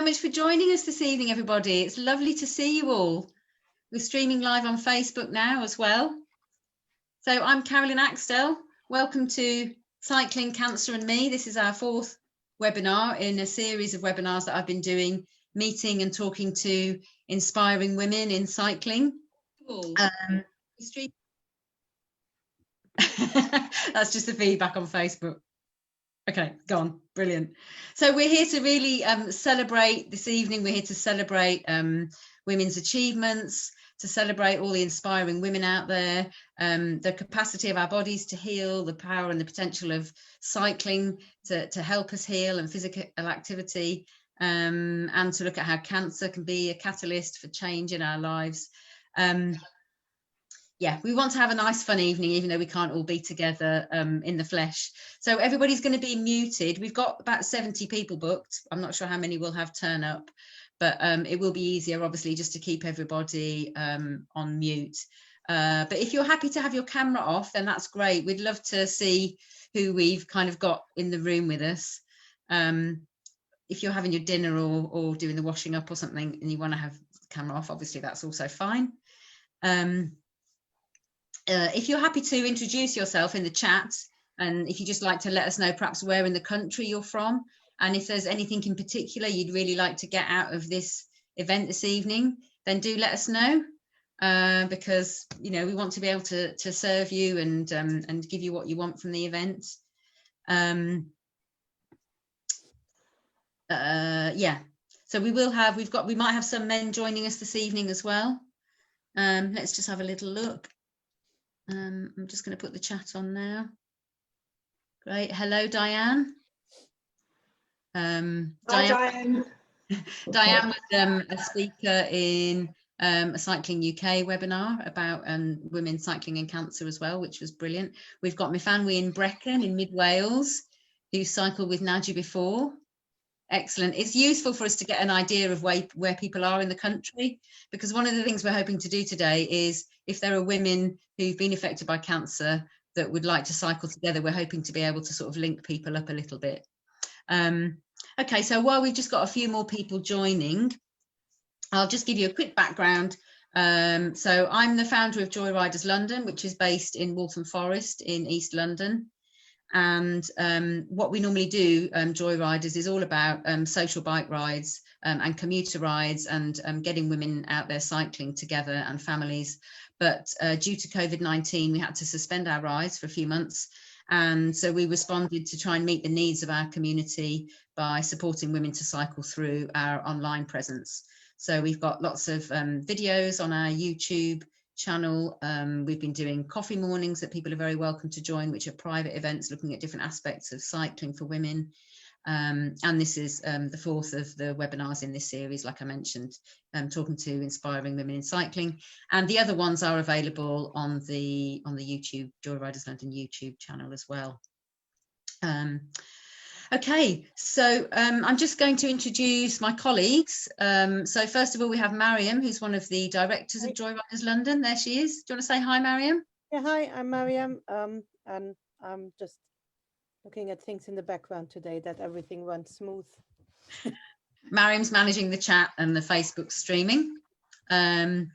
much for joining us this evening, everybody. It's lovely to see you all. We're streaming live on Facebook now as well. So I'm Carolyn Axtell. Welcome to Cycling, Cancer and Me. This is our 4th webinar in a series of webinars that I've been doing, meeting and talking to inspiring women in cycling. That's just the feedback on Facebook. Okay, gone. Brilliant. So we're here to really celebrate this evening. We're here to celebrate women's achievements, to celebrate all the inspiring women out there, the capacity of our bodies to heal, the power and the potential of cycling to help us heal, and physical activity, and to look at how cancer can be a catalyst for change in our lives. Yeah, we want to have a nice fun evening, even though we can't all be together in the flesh. So everybody's going to be muted. We've got about 70 people booked. I'm not sure how many will have turn up, but it will be easier, obviously, just to keep everybody on mute. But if you're happy to have your camera off, then that's great. We'd love to see who we've kind of got in the room with us. If you're having your dinner or doing the washing up or something and you want to have the camera off, obviously that's also fine. If you're happy to introduce yourself in the chat, and if you just like to let us know perhaps where in the country you're from, and if there's anything in particular you'd really like to get out of this event this evening, then do let us know, because you know, we want to be able to serve you and give you what you want from the event. Yeah, so we might have some men joining us this evening as well. Let's just have a little look. I'm just going to put the chat on now. Great. Hello, Diane. Hi, Diane. Diane was a speaker in a Cycling UK webinar about women cycling and cancer as well, which was brilliant. We've got Mifanwy in Brecon in mid Wales, who cycled with Nadji before. Excellent. It's useful for us to get an idea of where people are in the country, because one of the things we're hoping to do today is, if there are women who've been affected by cancer that would like to cycle together, we're hoping to be able to sort of link people up a little bit. Okay, so while we've just got a few more people joining, I'll just give you a quick background. So I'm the founder of Joy Riders London, which is based in Waltham Forest in East London. And what we normally do, Joy Riders, is all about social bike rides and commuter rides, and getting women out there cycling together and families. But due to COVID-19, we had to suspend our rides for a few months. And so we responded to try and meet the needs of our community by supporting women to cycle through our online presence. So we've got lots of videos on our YouTube channel. We've been doing coffee mornings that people are very welcome to join, which are private events looking at different aspects of cycling for women. And this is the 4th of the webinars in this series, like I mentioned, talking to inspiring women in cycling. And the other ones are available on the YouTube, Joy Riders London YouTube channel as well. Okay, so I'm just going to introduce my colleagues. So first of all, we have Mariam, who's one of the directors of Joy Riders London. There she is. Do you want to say hi, Mariam? Yeah, hi, I'm Mariam, and I'm just looking at things in the background today, that everything runs smooth. Mariam's managing the chat and the Facebook streaming. And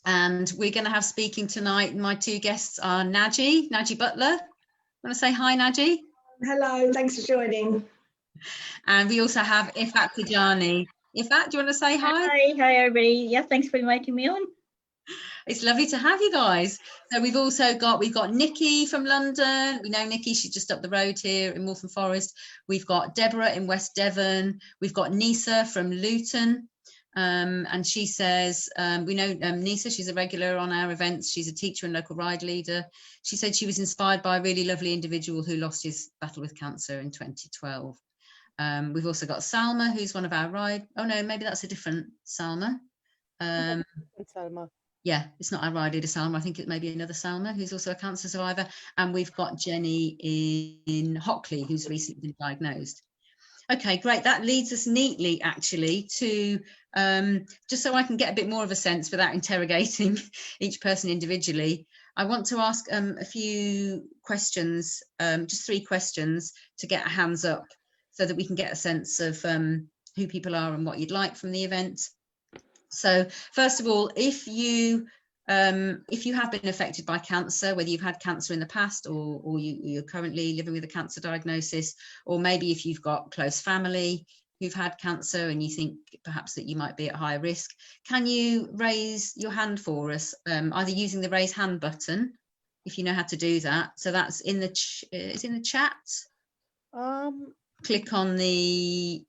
we're going to have speaking tonight. My 2 guests are Nadji Butler. Want to say hi, Nadji? Hello, thanks for joining. And we also have Ifat Tijani. Ifat, do you want to say hi? Hi everybody. Yeah, thanks for inviting me on. It's lovely to have you guys. So we've got Nikki from London. We know Nikki, she's just up the road here in Waltham Forest. We've got Deborah in West Devon. We've got Nisa from Luton. And she says, we know Nisa, she's a regular on our events. She's a teacher and local ride leader. She said she was inspired by a really lovely individual who lost his battle with cancer in 2012. We've also got Salma, who's one of our ride. Oh no, maybe that's a different Salma. Salma. Yeah, it's not our ride leader Salma. I think it may be another Salma who's also a cancer survivor. And we've got Jenny in Hockley, who's recently been diagnosed. Okay, great. That leads us neatly, actually, to just so I can get a bit more of a sense without interrogating each person individually. I want to ask a few questions, just 3 questions, to get our hands up so that we can get a sense of who people are and what you'd like from the event. So first of all, if you have been affected by cancer, whether you've had cancer in the past or you're currently living with a cancer diagnosis, or maybe if you've got close family who've had cancer and you think perhaps that you might be at high risk, can you raise your hand for us, either using the raise hand button, if you know how to do that. So that's in the it's in the chat. Click on the...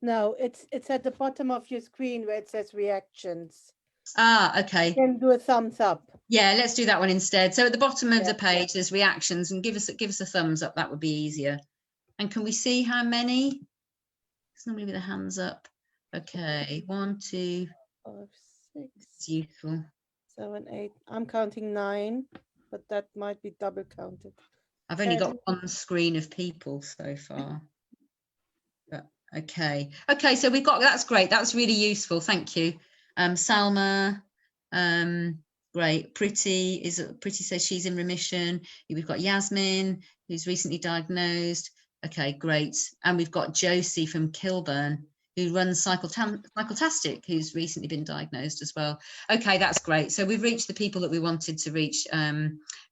No, it's at the bottom of your screen where it says reactions. Okay. You can do a thumbs up. Yeah, let's do that one instead. So at the bottom of the page, there's reactions, and give us a thumbs up. That would be easier. And can we see how many? It's normally with the hands up. Okay, 1, 2, 5, 6. It's useful. 7, 8. I'm counting 9, but that might be double counted. I've only got one screen of people so far. But okay. Okay, so we've got, that's great. That's really useful. Thank you. Salma, great. Pretty says she's in remission. We've got Yasmin, who's recently diagnosed. Okay, great. And we've got Josie from Kilburn, who runs Cycletastic, who's recently been diagnosed as well. Okay, that's great. So we've reached the people that we wanted to reach.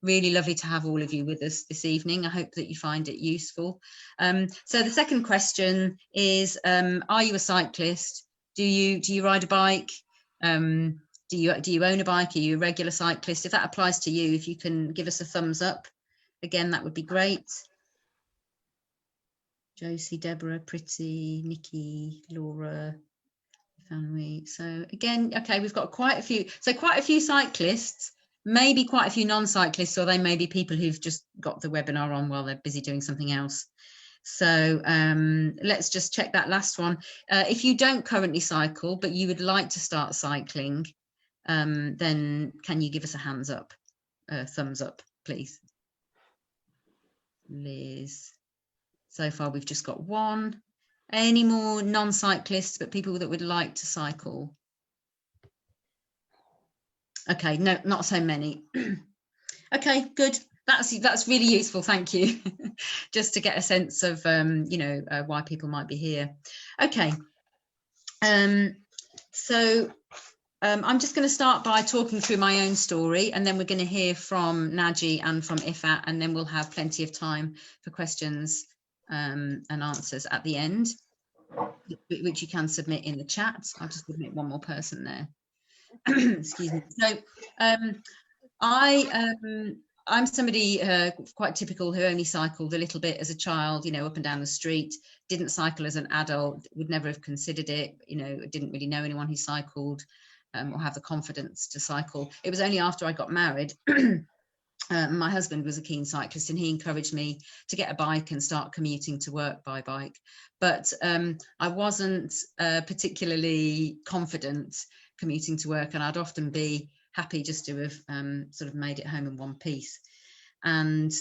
Really lovely to have all of you with us this evening. I hope that you find it useful. So the second question is, are you a cyclist? Do you ride a bike? Do you own a bike? Are you a regular cyclist? If that applies to you, if you can give us a thumbs up, again, that would be great. Josie, Deborah, Pretty, Nikki, Laura, family. So again, okay, we've got quite a few cyclists, maybe quite a few non-cyclists, or they may be people who've just got the webinar on while they're busy doing something else. So let's just check that last one. If you don't currently cycle, but you would like to start cycling, then can you give us a hands up, thumbs up, please? Liz. So far, we've just got one. Any more non-cyclists, but people that would like to cycle? Okay, no, not so many. Okay, good. That's really useful. Thank you. Just to get a sense of, why people might be here. Okay. So I'm just going to start by talking through my own story, and then we're going to hear from Naji and from Ifat, and then we'll have plenty of time for questions and answers at the end, which you can submit in the chat. I'll just admit one more person there. Excuse me. So I'm somebody quite typical who only cycled a little bit as a child, up and down the street, didn't cycle as an adult, would never have considered it, didn't really know anyone who cycled or have the confidence to cycle. It was only after I got married, my husband was a keen cyclist and he encouraged me to get a bike and start commuting to work by bike. But I wasn't particularly confident commuting to work, and I'd often be happy just to have sort of made it home in one piece. And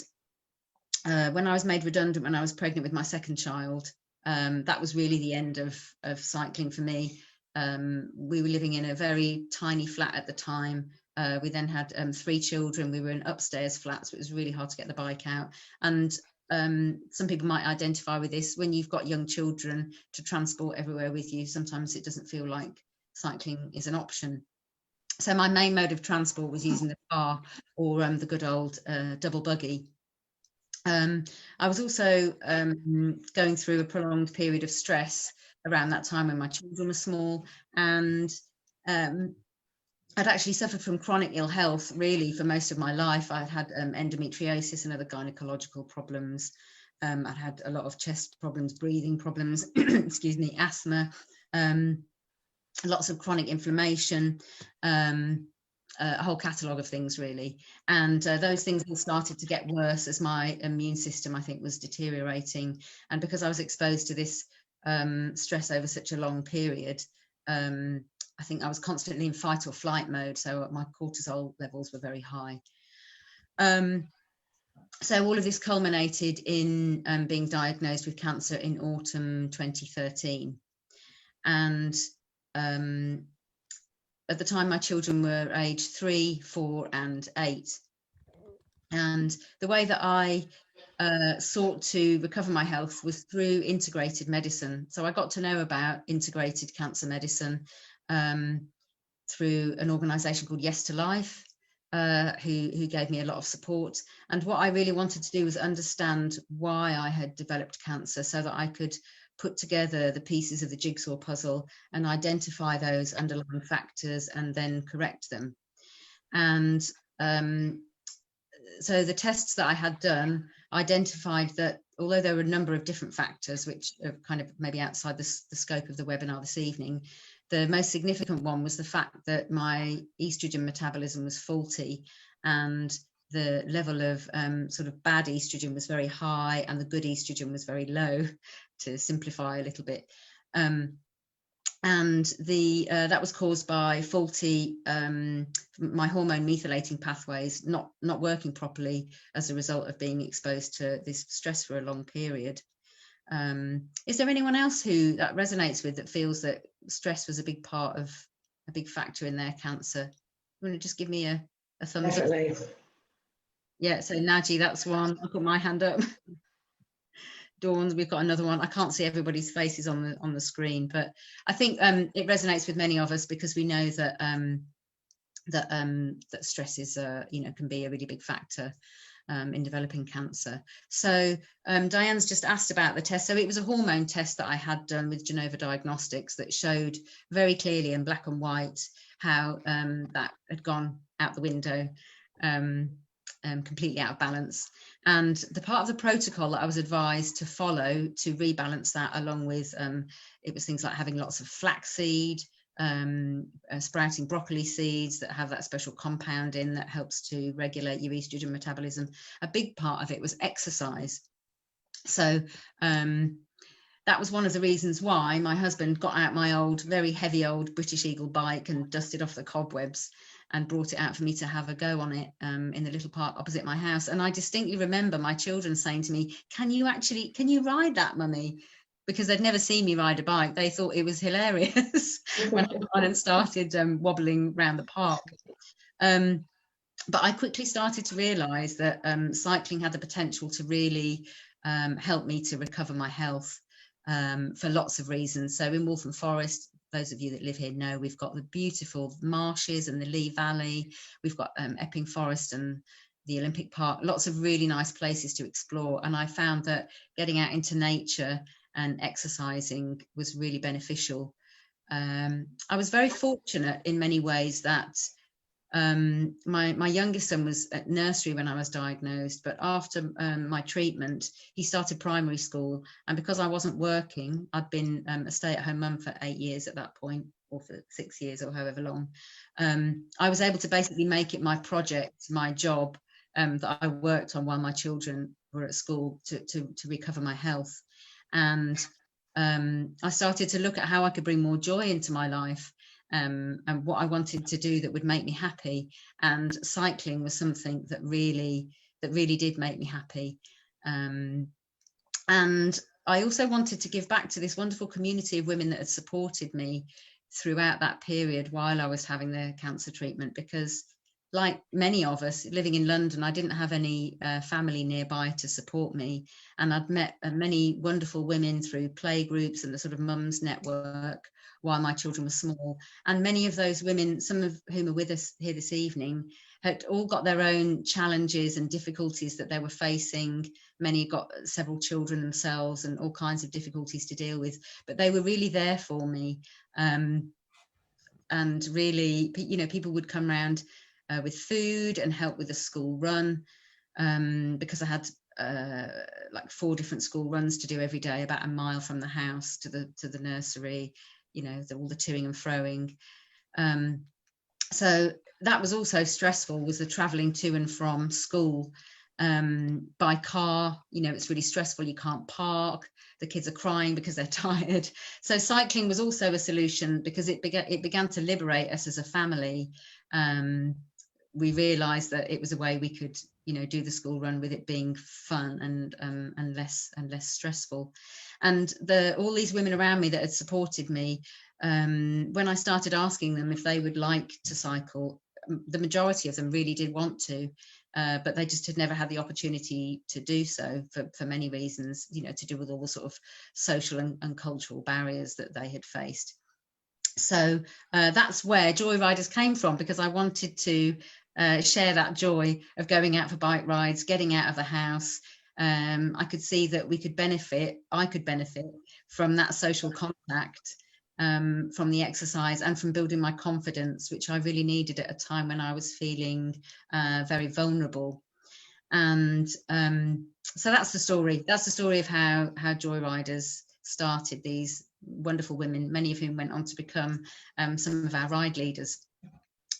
when I was made redundant, when I was pregnant with my second child, that was really the end of cycling for me. We were living in a very tiny flat at the time. We then had 3 children. We were in upstairs flats, so it was really hard to get the bike out. And some people might identify with this. When you've got young children to transport everywhere with you, sometimes it doesn't feel like cycling is an option. So my main mode of transport was using the car or the good old double buggy. I was also going through a prolonged period of stress around that time when my children were small, and I'd actually suffered from chronic ill health really for most of my life. I'd had endometriosis and other gynecological problems. I'd had a lot of chest problems, breathing problems, excuse me, asthma, lots of chronic inflammation, a whole catalogue of things really. And those things all started to get worse as my immune system, I think, was deteriorating. And because I was exposed to this stress over such a long period, I think I was constantly in fight or flight mode. So my cortisol levels were very high. So all of this culminated in being diagnosed with cancer in autumn 2013. And at the time, my children were aged 3, 4, and 8. And the way that I sought to recover my health was through integrated medicine. So I got to know about integrated cancer medicine through an organisation called Yes to Life, who gave me a lot of support. And what I really wanted to do was understand why I had developed cancer, so that I could put together the pieces of the jigsaw puzzle and identify those underlying factors and then correct them. And so the tests that I had done identified that although there were a number of different factors, which are kind of maybe outside the scope of the webinar this evening, the most significant one was the fact that my estrogen metabolism was faulty, and the level of sort of bad estrogen was very high and the good estrogen was very low, to simplify a little bit. And that was caused by faulty my hormone methylating pathways not working properly as a result of being exposed to this stress for a long period. Is there anyone else who that resonates with, that feels that stress was a big factor in their cancer? You want to just give me a thumbs Definitely. up? Yeah, so Naji, that's one. I'll put my hand up. Dawn, we've got another one. I can't see everybody's faces on the screen, but I think it resonates with many of us, because we know that that stress is can be a really big factor in developing cancer. So Diane's just asked about the test. So it was a hormone test that I had done with Genova Diagnostics that showed very clearly in black and white how that had gone out the window, completely out of balance. And the part of the protocol that I was advised to follow to rebalance that, along with it was things like having lots of flaxseed, sprouting broccoli seeds that have that special compound in that helps to regulate your estrogen metabolism. A big part of it was exercise. So that was one of the reasons why my husband got out my old, very heavy old British Eagle bike and dusted off the cobwebs and brought it out for me to have a go on it in the little park opposite my house. And I distinctly remember my children saying to me, can you ride that, mummy? Because they'd never seen me ride a bike. They thought it was hilarious when I went and started wobbling around the park. But I quickly started to realise that cycling had the potential to really help me to recover my health for lots of reasons. So in Waltham Forest, those of you that live here know we've got the beautiful marshes and the Lee Valley. We've got Epping Forest and the Olympic Park, lots of really nice places to explore. And I found that getting out into nature and exercising was really beneficial. I was very fortunate in many ways that my youngest son was at nursery when I was diagnosed, but after my treatment, he started primary school. And because I wasn't working, I'd been a stay-at-home mum for 8 years at that point, or for 6 years or however long. I was able to basically make it my project, my job that I worked on while my children were at school to recover my health. And I started to look at how I could bring more joy into my life. And what I wanted to do that would make me happy, and cycling was something that really did make me happy. And I also wanted to give back to this wonderful community of women that had supported me throughout that period while I was having the cancer treatment, because like many of us living in London, I didn't have any family nearby to support me, and I'd met many wonderful women through play groups and the sort of mums network while my children were small. And many of those women, some of whom are with us here this evening, had all got their own challenges and difficulties that they were facing. Many got several children themselves and all kinds of difficulties to deal with, but they were really there for me. And really, people would come around with food and help with the school run, because I had like 4 different school runs to do every day, about a mile from the house to the nursery, all the toing and froing. So that was also stressful, was the traveling to and from school by car. It's really stressful, you can't park, the kids are crying because they're tired. So cycling was also a solution, because it began to liberate us as a family. We realized that it was a way we could do the school run with it being fun and less stressful. And all these women around me that had supported me, when I started asking them if they would like to cycle, the majority of them really did want to. but they just had never had the opportunity to do so for many reasons, you know, to do with all the sort of social and cultural barriers that they had faced. So that's where Joy Riders came from, because I wanted to share that joy of going out for bike rides, getting out of the house. I could see that I could benefit from that social contact, from the exercise, and from building my confidence, which I really needed at a time when I was feeling very vulnerable. And so that's the story. That's the story of how Joy Riders started. These wonderful women, many of whom went on to become some of our ride leaders.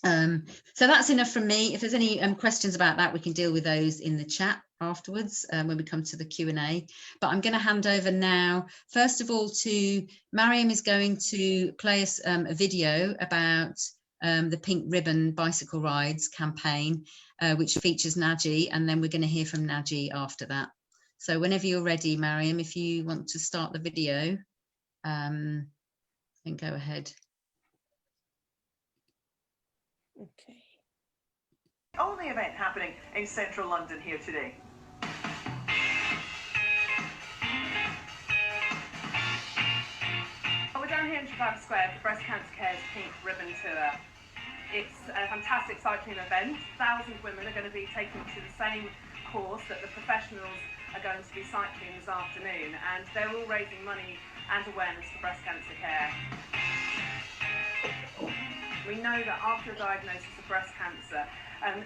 So that's enough from me. If there's any questions about that, we can deal with those in the chat afterwards when we come to the Q&A. But I'm going to hand over now, first of all, to Mariam, is going to play us a video about the Pink Ribbon Bicycle Rides campaign, which features Naji, and then we're going to hear from Naji after that. So whenever you're ready, Mariam, if you want to start the video, then go ahead. Okay. Only event happening in central London here today. We're down here in Trafalgar Square for Breast Cancer Care's Pink Ribbon Tour. It's a fantastic cycling event. Thousands of women are going to be taking to the same course that the professionals are going to be cycling this afternoon, and they're all raising money and awareness for breast cancer care. We know that after a diagnosis of breast cancer,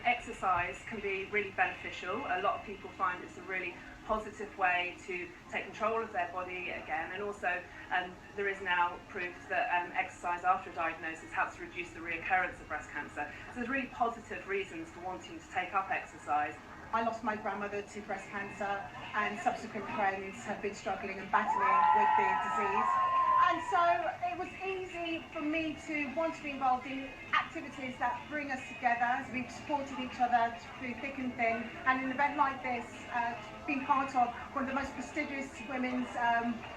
exercise can be really beneficial. A lot of people find it's a really positive way to take control of their body again, and also there is now proof that exercise after a diagnosis helps to reduce the reoccurrence of breast cancer. So there's really positive reasons for wanting to take up exercise. I lost my grandmother to breast cancer, and subsequent friends have been struggling and battling with the disease. And so it was easy for me to want to be involved in activities that bring us together. So we've supported each other through thick and thin, and an event like this, being part of one of the most prestigious women's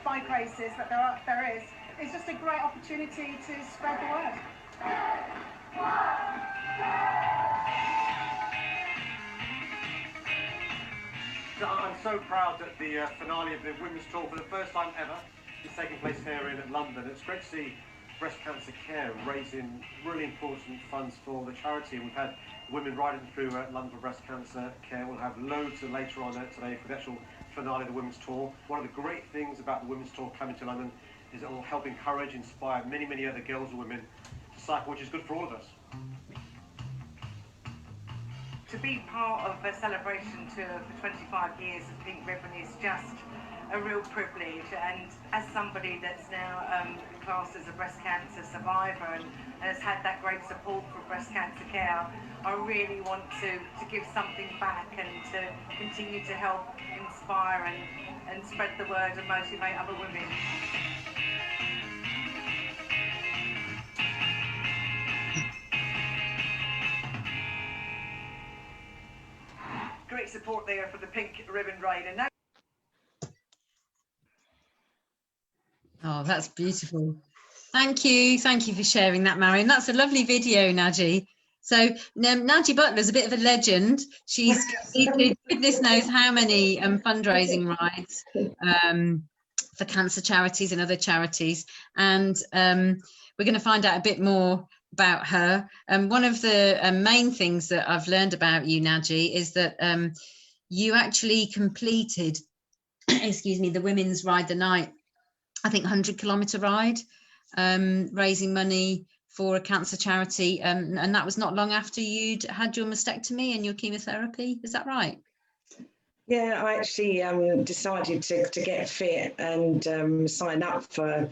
bike races that there is just a great opportunity to spread the word. I'm so proud that the finale of the Women's Tour, for the first time ever, is taking place here in London. It's great to see Breast Cancer Care raising really important funds for the charity. We've had women riding through London for Breast Cancer Care. We'll have loads later on today for the actual finale of the Women's Tour. One of the great things about the Women's Tour coming to London is it will help encourage, inspire many, many other girls and women to cycle, which is good for all of us. To be part of a celebration tour for 25 years of Pink Ribbon is just a real privilege, and as somebody that's now classed as a breast cancer survivor and has had that great support for breast cancer care, I really want to give something back and to continue to help inspire and spread the word and motivate other women. Great support there for the Pink Ribbon Ride. And now Oh, that's beautiful. Thank you for sharing that, Mariam. That's a lovely video, Naji. So Naji Butler is a bit of a legend. She's completed goodness knows how many fundraising rides for cancer charities and other charities, and we're going to find out a bit more about her. One of the main things that I've learned about you, Naji, is that you actually completed, excuse me, the Women's Ride the Night, I think 100-kilometer ride, raising money for a cancer charity, and that was not long after you'd had your mastectomy and your chemotherapy. Is that right? Yeah, I actually decided to get fit and sign up for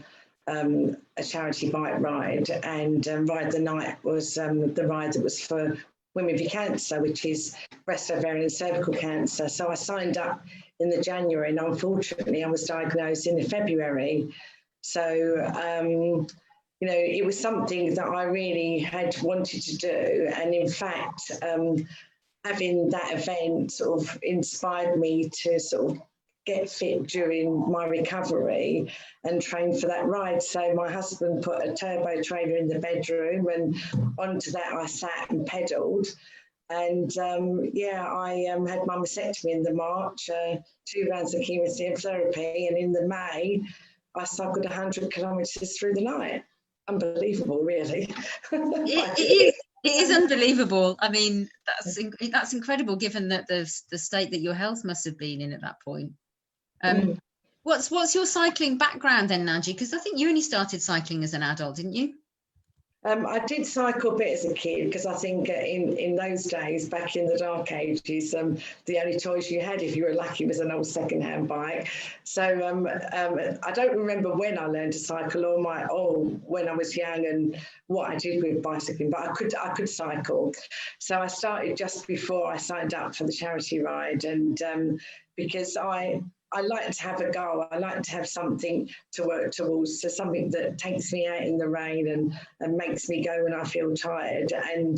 a charity bike ride, and Ride the Night was the ride that was for Women with Cancer, which is breast, ovarian and cervical cancer. So I signed up in the January, and unfortunately I was diagnosed in the February. So, you know, it was something that I really had wanted to do. And in fact, having that event sort of inspired me to sort of get fit during my recovery and train for that ride. So my husband put a turbo trailer in the bedroom, and onto that I sat and pedalled. And yeah, I had my mastectomy in the March, 2 rounds of chemotherapy, and in the May, I cycled 100 kilometres through the night. Unbelievable, really. It is unbelievable. I mean, that's incredible, given that the state that your health must have been in at that point. What's your cycling background then, Naji? Because I think you only started cycling as an adult, didn't you? I did cycle a bit as a kid, because I think in those days, back in the dark ages, the only choice you had, if you were lucky, was an old second-hand bike. So I don't remember when I learned to cycle or when I was young and what I did with bicycling, but I could cycle. So I started just before I signed up for the charity ride, and because I like to have a goal. I like to have something to work towards, so something that takes me out in the rain and makes me go when I feel tired. And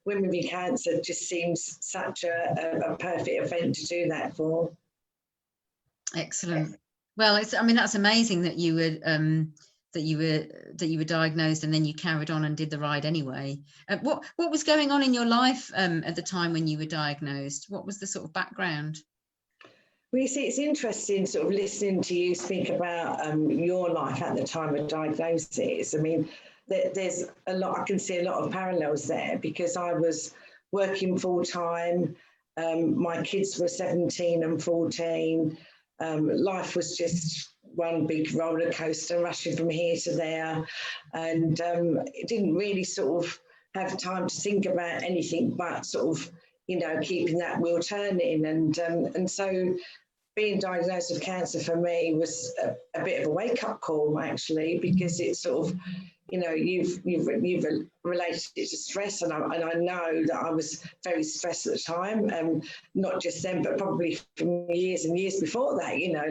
Women with Cancer just seems such a perfect event to do that for. Excellent. Well, I mean, that's amazing that you were diagnosed and then you carried on and did the ride anyway. What was going on in your life at the time when you were diagnosed? What was the sort of background? Well, you see, it's interesting sort of listening to you speak about your life at the time of diagnosis. I mean, there's a lot, I can see a lot of parallels there, because I was working full time. My kids were 17 and 14. Life was just one big roller coaster, rushing from here to there. And it didn't really sort of have time to think about anything but sort of, you know, keeping that wheel turning. And so being diagnosed with cancer for me was a bit of a wake-up call, actually, because it's sort of, you know, you've related it to stress, and I know that I was very stressed at the time, not just then, but probably from years and years before that. You know,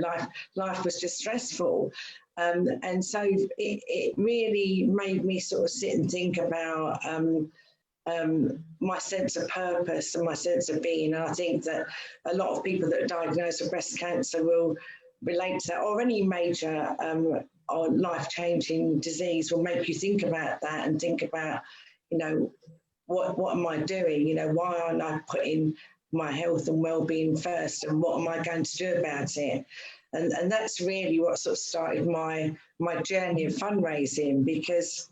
life was just stressful, and so it really made me sort of sit and think about my sense of purpose and my sense of being. And I think that a lot of people that are diagnosed with breast cancer will relate to that, or any major or life-changing disease will make you think about that and think about, you know, what am I doing? You know, why aren't I putting my health and well-being first, and what am I going to do about it? And that's really what sort of started my journey of fundraising, because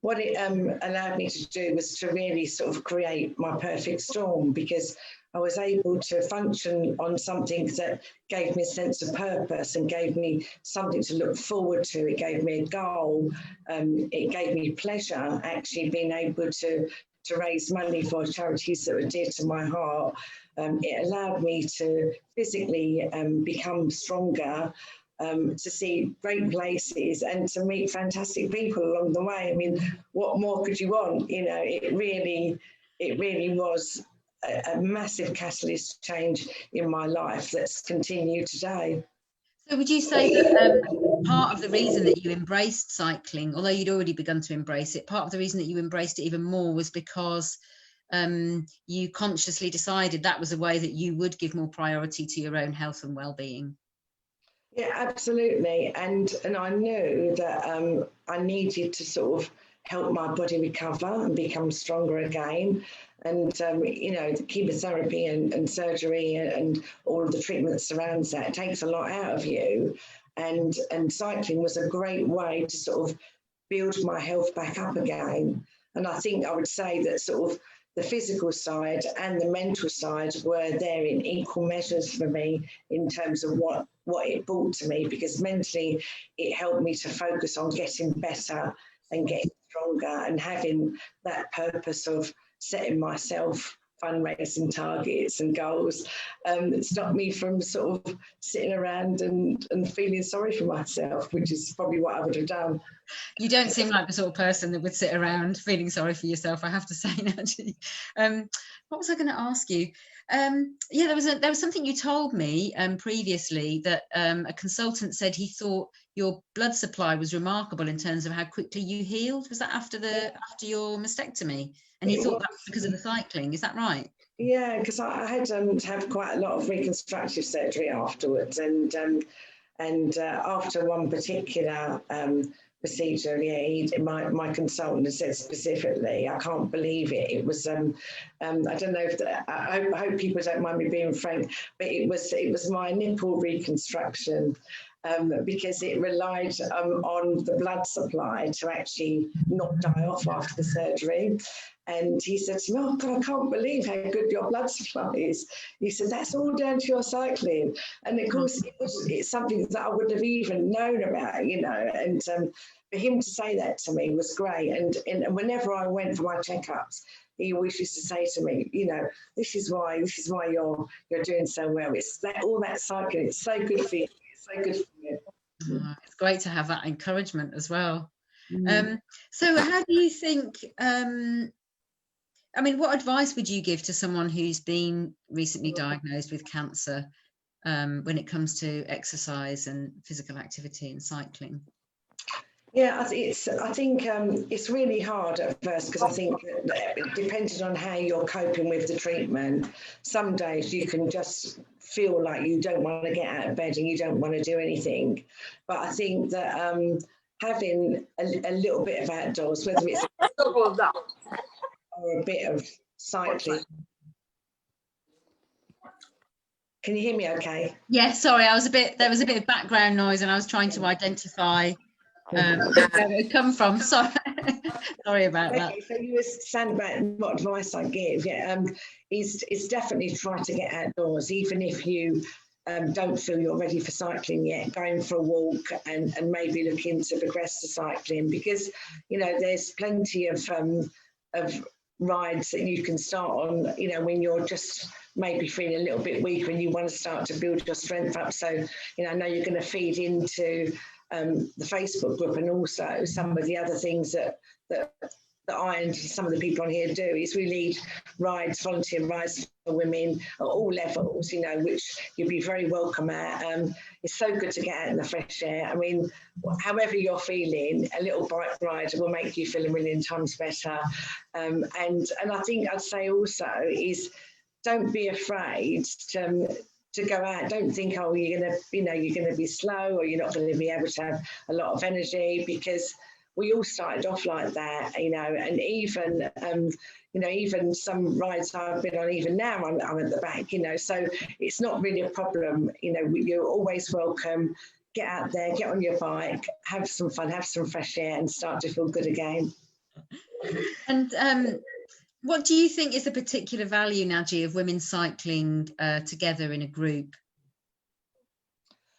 what it allowed me to do was to really sort of create my perfect storm, because I was able to function on something that gave me a sense of purpose and gave me something to look forward to. It gave me a goal. It gave me pleasure, actually, being able to raise money for charities that were dear to my heart. It allowed me to physically become stronger, to see great places and to meet fantastic people along the way. I mean, what more could you want? You know, it really was a massive catalyst change in my life that's continued today. So would you say that part of the reason that you embraced cycling, although you'd already begun to embrace it, part of the reason that you embraced it even more was because you consciously decided that was a way that you would give more priority to your own health and well-being? Yeah, absolutely. And I knew that I needed to sort of help my body recover and become stronger again. And, you know, the chemotherapy and surgery and all of the treatment that surrounds that, it takes a lot out of you. And cycling was a great way to sort of build my health back up again. And I think I would say that sort of the physical side and the mental side were there in equal measures for me in terms of what it brought to me, because mentally it helped me to focus on getting better and getting stronger and having that purpose of setting myself fundraising targets and goals. It stopped me from sort of sitting around and feeling sorry for myself, which is probably what I would have done. You don't seem like the sort of person that would sit around feeling sorry for yourself, I have to say, Naji. What was I going to ask you? Yeah, there was something you told me previously, that a consultant said he thought your blood supply was remarkable in terms of how quickly you healed. Was that after your mastectomy? And he thought that was because of the cycling. Is that right? Yeah, because I had to have quite a lot of reconstructive surgery afterwards, and after one particular procedure. Yeah, my consultant has said specifically, I can't believe it. It was, I don't know if, I hope people don't mind me being frank, but it was my nipple reconstruction. Because it relied on the blood supply to actually not die off after the surgery. And he said to me, oh God, I can't believe how good your blood supply is. He said, that's all down to your cycling. And of course, it's something that I wouldn't have even known about, you know, and for him to say that to me was great. And whenever I went for my checkups, he always used to say to me, you know, this is why you're doing so well. It's that all that cycling, it's so good for you. So good for you. Oh, it's great to have that encouragement as well. So how do you think, I mean, what advice would you give to someone who's been recently diagnosed with cancer when it comes to exercise and physical activity and cycling? Yeah, I think it's really hard at first, because I think that depending on how you're coping with the treatment, some days you can just feel like you don't want to get out of bed and you don't want to do anything. But I think that having a little bit of outdoors, whether it's or a bit of cycling. Can you hear me okay? Yeah, sorry, there was a bit of background noise and I was trying to identify where it come from. Sorry about that. So you were saying about what advice I give. Yeah, is definitely try to get outdoors, even if you don't feel you're ready for cycling yet. Going for a walk and maybe looking to progress to cycling, because you know there's plenty of rides that you can start on. You know, when you're just maybe feeling a little bit weak and you want to start to build your strength up. So you know, I know you're going to feed into the Facebook group, and also some of the other things that I and some of the people on here do is we lead rides, volunteer rides for women at all levels, you know, which you'll be very welcome at. It's so good to get out in the fresh air. I mean, however you're feeling, a little bike ride will make you feel a million times better. And I think I'd say also is don't be afraid to go out. Don't think, oh, you're gonna be slow, or you're not going to be able to have a lot of energy, because we all started off like that, you know. And even even some rides I've been on, even now I'm at the back, you know. So it's not really a problem, you know. You're always welcome. Get out there, get on your bike, have some fun, have some fresh air, and start to feel good again. And what do you think is the particular value, Naji, of women cycling together in a group,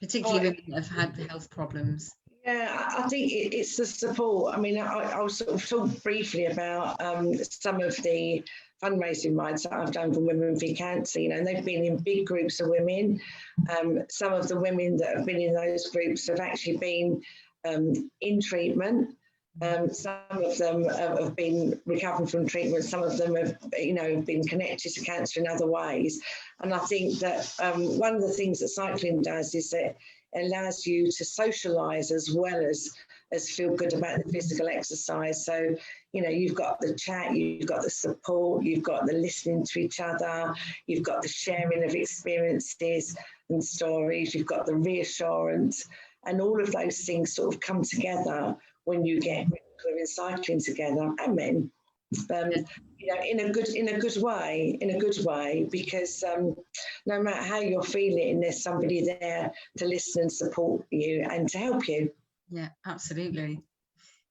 particularly women that have had health problems? Yeah, I think it's the support. I mean, I'll sort of talk briefly about some of the fundraising rides that I've done for Women v Cancer, you know, and they've been in big groups of women. Some of the women that have been in those groups have actually been in treatment. Some of them have been recovering from treatment. Some of them have, you know, been connected to cancer in other ways. And I think that one of the things that cycling does is that it allows you to socialise as well as feel good about the physical exercise. So, you know, you've got the chat, you've got the support, you've got the listening to each other, you've got the sharing of experiences and stories, you've got the reassurance, and all of those things sort of come together when you get women cycling together, and men, you know, in a good way, because no matter how you're feeling, there's somebody there to listen and support you and to help you. Yeah, absolutely.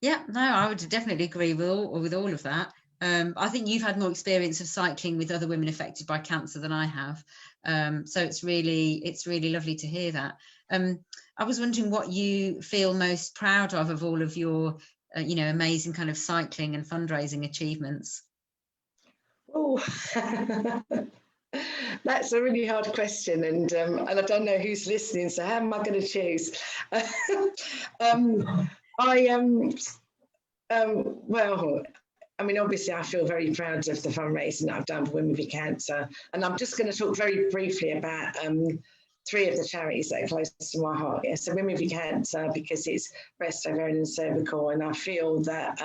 Yeah, no, I would definitely agree with all of that. I think you've had more experience of cycling with other women affected by cancer than I have, so it's really lovely to hear that. I was wondering what you feel most proud of all of your you know, amazing kind of cycling and fundraising achievements. Oh, that's a really hard question, and I don't know who's listening, so how am I going to choose? Well, I mean, obviously I feel very proud of the fundraising that I've done for Women v Cancer, and I'm just going to talk very briefly about three of the charities that are close to my heart. Yeah, so Women v Cancer, because it's breast, ovarian and cervical, and I feel that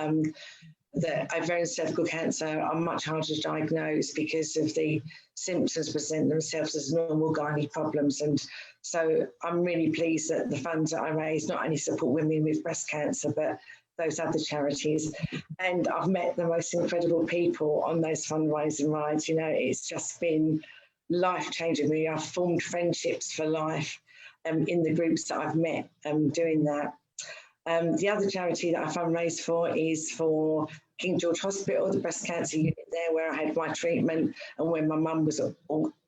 that ovarian and cervical cancer are much harder to diagnose because of the symptoms present themselves as normal gynae problems, and So I'm really pleased that the funds that I raise not only support women with breast cancer, but those other charities. And I've met the most incredible people on those fundraising rides. You know, it's just been life-changing me. I've formed friendships for life in the groups that I've met doing that. The other charity that I fundraise for is for King George Hospital, the breast cancer unit there, where I had my treatment and where my mum was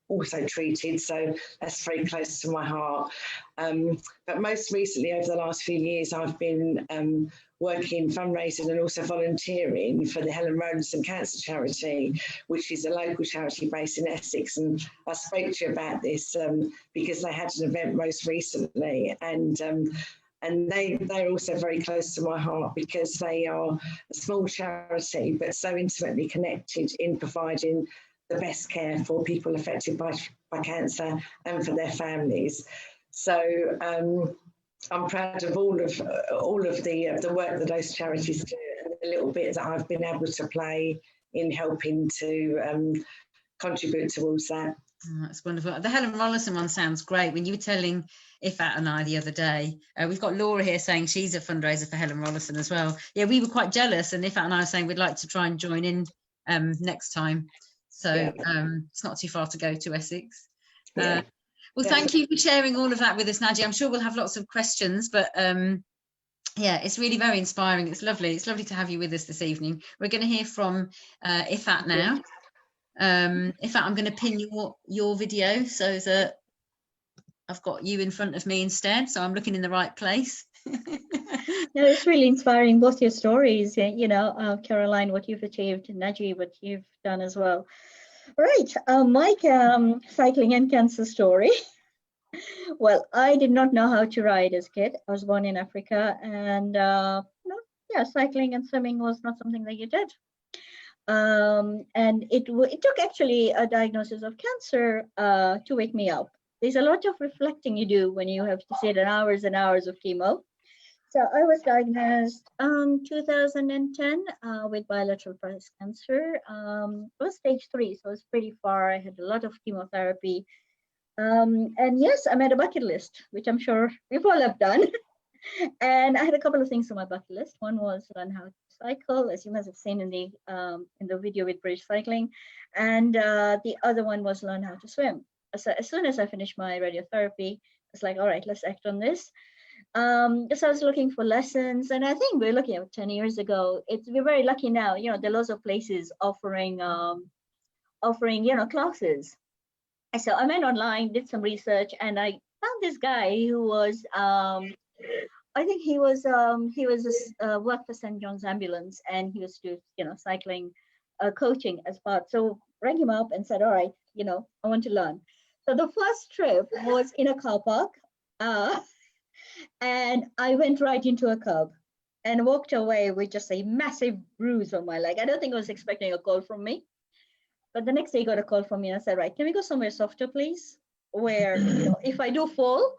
also treated. So that's very close to my heart. But most recently, over the last few years, I've been working, fundraising and also volunteering for the Helen Rolandson Cancer Charity, which is a local charity based in Essex. And I spoke to you about this because they had an event most recently, and they're also very close to my heart because they are a small charity but so intimately connected in providing the best care for people affected by cancer and for their families. So I'm proud of all of the work that those charities do and the little bit that I've been able to play in helping to contribute towards that. Oh, that's wonderful. The Helen Rollison one sounds great. When you were telling Ifat and I the other day, we've got Laura here saying she's a fundraiser for Helen Rollison as well. Yeah, we were quite jealous, and Ifat and I were saying we'd like to try and join in next time. So yeah. It's not too far to go to Essex. Yeah. Well, thank you for sharing all of that with us, Nadia. I'm sure we'll have lots of questions, but yeah, it's really very inspiring. It's lovely. It's lovely to have you with us this evening. We're going to hear from Ifat now. Ifat, I'm going to pin your video so that I've got you in front of me instead, so I'm looking in the right place. No, it's really inspiring, both your stories, you know, Caroline, what you've achieved, Naji, what you've done as well. Right, my cycling and cancer story. Well, I did not know how to ride as a kid. I was born in Africa, and yeah, cycling and swimming was not something that you did. And it took actually a diagnosis of cancer to wake me up. There's a lot of reflecting you do when you have to sit in hours and hours of chemo. So I was diagnosed in 2010 with bilateral breast cancer. It was stage 3, so it was pretty far. I had a lot of chemotherapy. And yes, I made a bucket list, which I'm sure we've all have done. And I had a couple of things on my bucket list. One was learn how to cycle, as you must have seen in the video with British Cycling. And the other one was learn how to swim. So as soon as I finished my radiotherapy, it's like, all right, let's act on this. So I was looking for lessons, and I think we're looking at 10 years ago. We're very lucky now. You know, there are lots of places offering classes. And so I went online, did some research, and I found this guy who was I think he was worked for St. John's Ambulance, and he was doing cycling coaching as part. So rang him up and said, all right, I want to learn. So the first trip was in a car park. And I went right into a curb and walked away with just a massive bruise on my leg. I don't think I was expecting a call from me. But the next day, I got a call from me and I said, right, can we go somewhere softer, please? Where, if I do fall,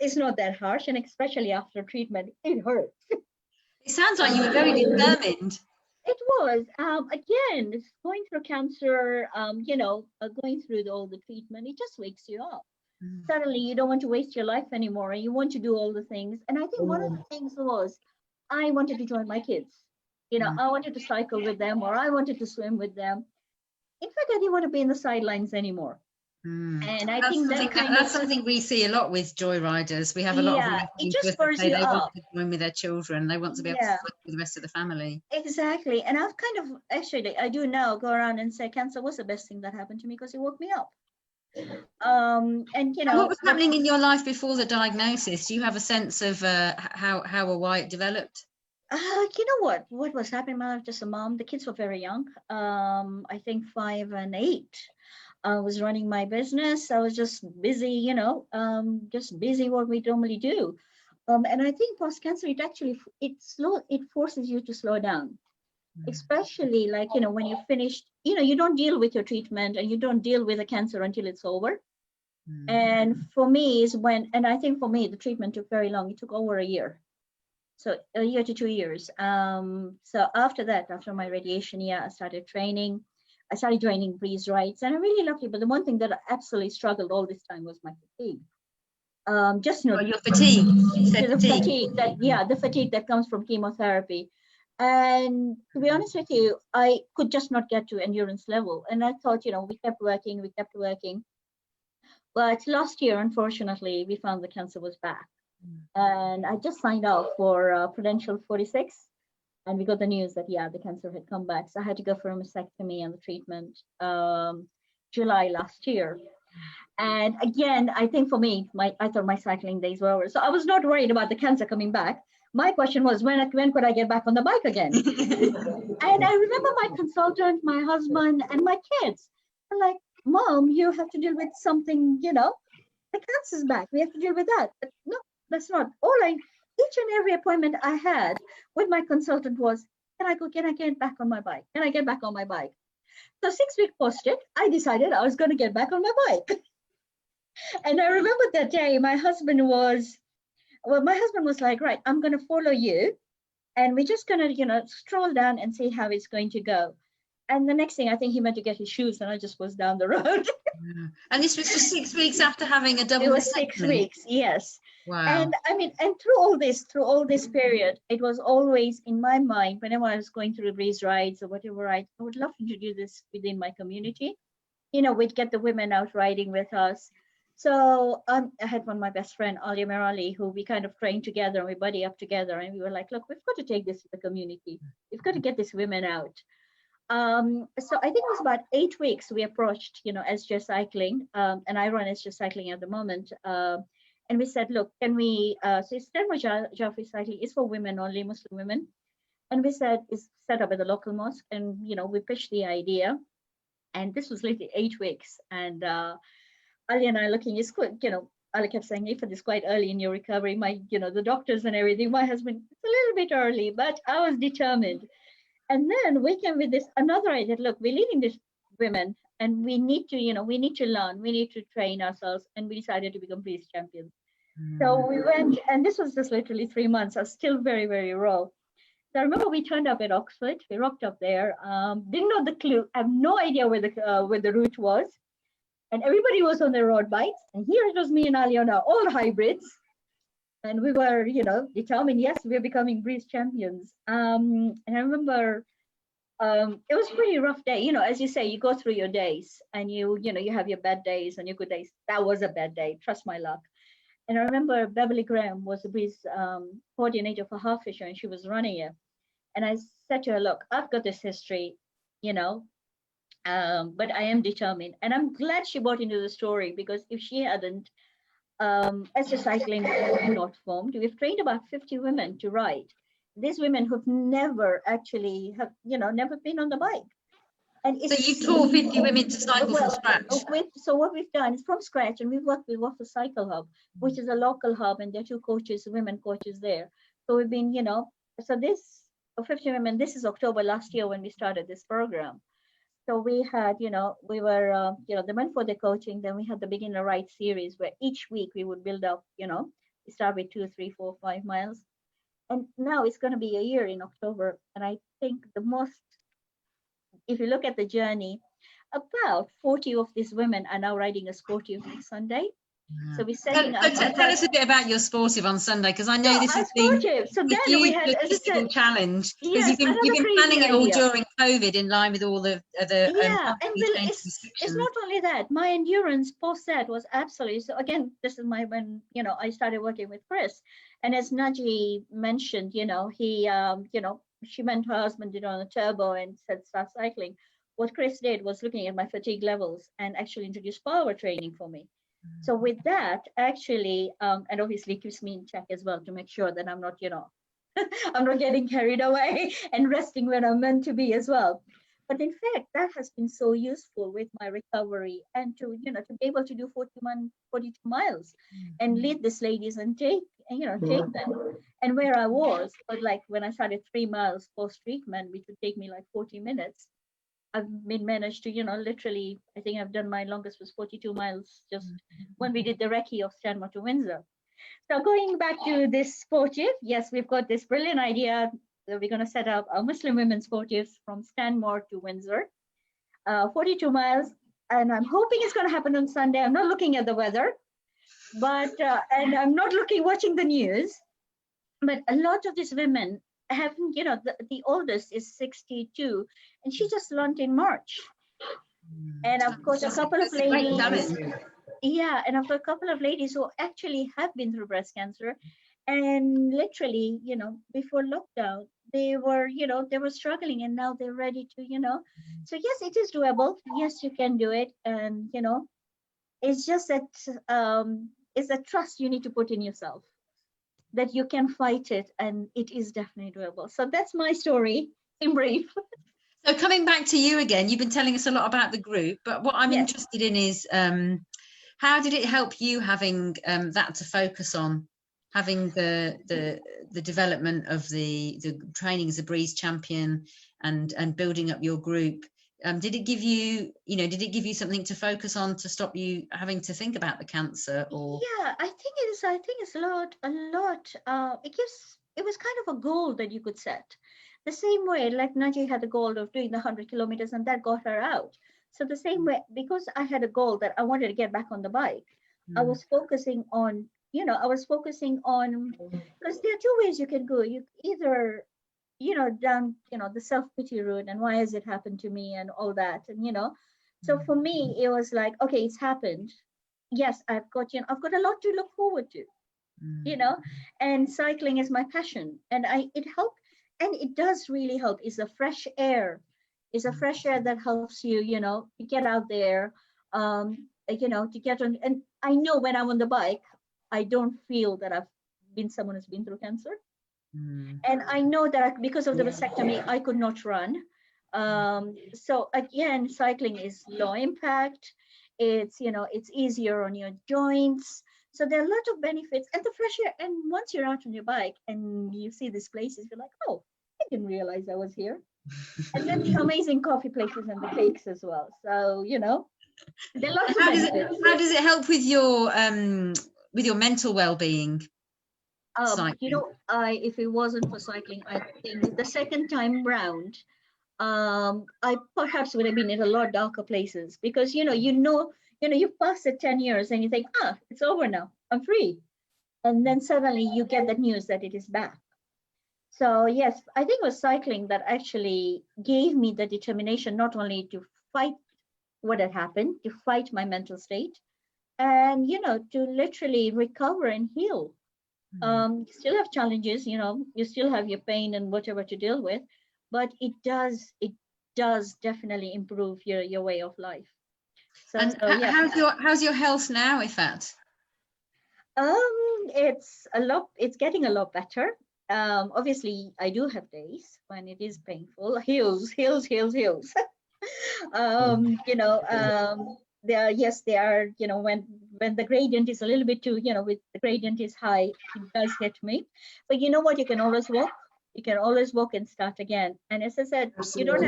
it's not that harsh. And especially after treatment, it hurts. It sounds like you were very determined. It was. Again, going through cancer, going through all the treatment, it just wakes you up. Suddenly you don't want to waste your life anymore, and you want to do all the things. And I think one of the things was I wanted to join my kids. I wanted to cycle with them, or I wanted to swim with them. In fact, I didn't want to be in the sidelines anymore. And I think that's something we see a lot with joy riders. We have a lot of them it just spurs you they up. want to join with their children. They want to be able to work with the rest of the family. Exactly. And I've kind of actually, I do now go around and say cancer was the best thing that happened to me because it woke me up. And what was happening in your life before the diagnosis? Do you have a sense of how or why it developed? You know what was happening? I was just a mom. The kids were very young. I think 5 and 8. I was running my business. I was just busy, just busy what we normally do. And I think post cancer, it forces you to slow down. Especially like, when you're finished, you don't deal with your treatment and you don't deal with the cancer until it's over. And for me and I think for me, the treatment took very long. It took over a year. So a year to 2 years. So after that, after my radiation, I started training. I started joining breeze rides, and I'm really lucky. But the one thing that I absolutely struggled all this time was my fatigue. just know your fatigue. You said the fatigue. fatigue that, yeah, the fatigue that comes from chemotherapy. And to be honest with you, I could just not get to endurance level. And I thought, we kept working. But last year, unfortunately, we found the cancer was back. And I just signed up for Prudential 46. And we got the news that, yeah, the cancer had come back. So I had to go for a mastectomy and the treatment July last year. And again, I think for me, I thought my cycling days were over. So I was not worried about the cancer coming back. My question was, when could I get back on the bike again? And I remember my consultant, my husband, and my kids were like, Mom, you have to deal with something, the cancer's back. We have to deal with that. But no, that's not. Each and every appointment I had with my consultant was, can I get back on my bike? Can I get back on my bike? So 6 weeks post it, I decided I was going to get back on my bike. And I remember that day, my husband was like, right, I'm going to follow you. And we're just going to, stroll down and see how it's going to go. And the next thing, I think he went to get his shoes and I just was down the road. And this was just 6 weeks after having a double. It was 6 weeks, yes. Wow. And I mean, and through all this period, it was always in my mind, whenever I was going through these rides or whatever, I would love to do this within my community. We'd get the women out riding with us. So I had one of my best friend, Alia Merali, who we kind of trained together and we buddy up together. And we were like, look, we've got to take this to the community. We've got to get these women out. So I think it was about 8 weeks we approached, SJ Cycling, and I run SJ Cycling at the moment. And we said, look, can we, so Stanmore Jaffrey Cycling is for women only, Muslim women. And we said, it's set up at the local mosque. And, we pitched the idea. And this was literally 8 weeks. And Ali and I looking, it's good, Ali kept saying, if it is quite early in your recovery, the doctors and everything, my husband, it's a little bit early, but I was determined. And then we came with another idea, look, we're leading these women and we need to, we need to learn, we need to train ourselves. And we decided to become police champions. So we went, and this was just literally 3 months. I was still very, very raw. So I remember we turned up at Oxford. We rocked up there. Didn't know the clue. I have no idea where the route was. And everybody was on their road bikes. And here it was me and Aliona, all hybrids. And we were, determined, yes, we're becoming breeze champions. And I remember it was a pretty rough day. As you say, you go through your days and you have your bad days and your good days. That was a bad day, trust my luck. And I remember Beverly Graham was the breeze coordinator for Hertfordshire and she was running it. And I said to her, look, I've got this history, but I am determined. And I'm glad she bought into the story because if she hadn't, SJ Cycling would not formed. We've trained about 50 women to ride. These women who've never actually never been on the bike. And so you taught 50 women to cycle from scratch? So what we've done is from scratch, and we've worked with Waffle Cycle Hub, which is a local hub, and there are 2 coaches, women coaches there. So we've been, so this, for 50 women, this is October last year when we started this program. So we had, we were, they went for the coaching. Then we had the beginner ride series where each week we would build up, we start with 2, 3, 4, 5 miles. And now it's going to be a year in October. And I think if you look at the journey, about 40 of these women are now riding a sportive next Sunday. So we're setting up. Tell us a bit about your sportive on Sunday, because I know this has been a huge logistical challenge. Because you've been planning it all during COVID in line with all the other it's not only that. My endurance post that was absolutely, so again, this is when I started working with Chris, and as Naji mentioned, he she meant her husband did on a turbo and said start cycling. What Chris did was looking at my fatigue levels and actually introduced power training for me. So with that, actually, and obviously keeps me in check as well to make sure that I'm not, I'm not getting carried away and resting when I'm meant to be as well. But in fact, that has been so useful with my recovery and to be able to do 42 miles and lead these ladies and take them. And where I was, but like when I started 3 miles post-treatment, which would take me like 40 minutes, I've been managed to, literally, I think I've done my longest was 42 miles just when we did the recce of Stanmore to Windsor. So going back to this sportive, yes, we've got this brilliant idea that we're going to set up a Muslim women sportives from Stanmore to Windsor, 42 miles. And I'm hoping it's going to happen on Sunday. I'm not looking at the weather, But and I'm not watching the news, but a lot of these women haven't, the oldest is 62, and she just learned in March. And of course, a couple of ladies, yeah, and I've got a couple of ladies who actually have been through breast cancer, and literally, before lockdown, they were struggling, and now they're ready to, So yes, it is doable. Yes, you can do it, and it's just that it's a trust you need to put in yourself that you can fight it, and it is definitely doable. So that's my story in brief. So coming back to you again, you've been telling us a lot about the group, but what I'm interested in is how did it help you having that to focus on, having the development of the training as a Breeze champion and building up your group? Did it give you, something to focus on to stop you having to think about the cancer? Or yeah, I think it's a lot. It was kind of a goal that you could set. The same way, like Naji had a goal of doing the 100 kilometers, and that got her out. So the same way, because I had a goal that I wanted to get back on the bike, I was focusing on, because there are two ways you can go. You either, down, the self-pity route, and why has it happened to me, and all that, and So for me, it was like, okay, it's happened. Yes, I've got a lot to look forward to, and cycling is my passion, and it helped. And it does really help. It's a fresh air. It's a fresh air that helps you, to get out there, to get on. And I know when I'm on the bike, I don't feel that I've been someone who's been through cancer. And I know that because of the vasectomy, I could not run. So again, cycling is low impact. It's, it's easier on your joints. So there are a lot of benefits, and the fresh air. And once you're out on your bike and you see these places, you're like, oh, I didn't realize I was here. And then the amazing coffee places and the cakes as well. So, there are lots of benefits. How does it help with your mental well-being? If it wasn't for cycling, I think the second time round, I perhaps would have been in a lot darker places, because you've passed it 10 years and you think, it's over now, I'm free. And then suddenly you get the news that it is back. So yes, I think it was cycling that actually gave me the determination, not only to fight what had happened, to fight my mental state, and, to literally recover and heal. You still have challenges, you still have your pain and whatever to deal with, but it does definitely improve your way of life. So, how's your health now, Ifat? It's getting a lot better. Obviously, I do have days when it is painful. Heals. They are, when the gradient is a little bit too, with the gradient is high, it does hit me. But you know what? You can always walk. You can always walk and start again. And as I said, you don't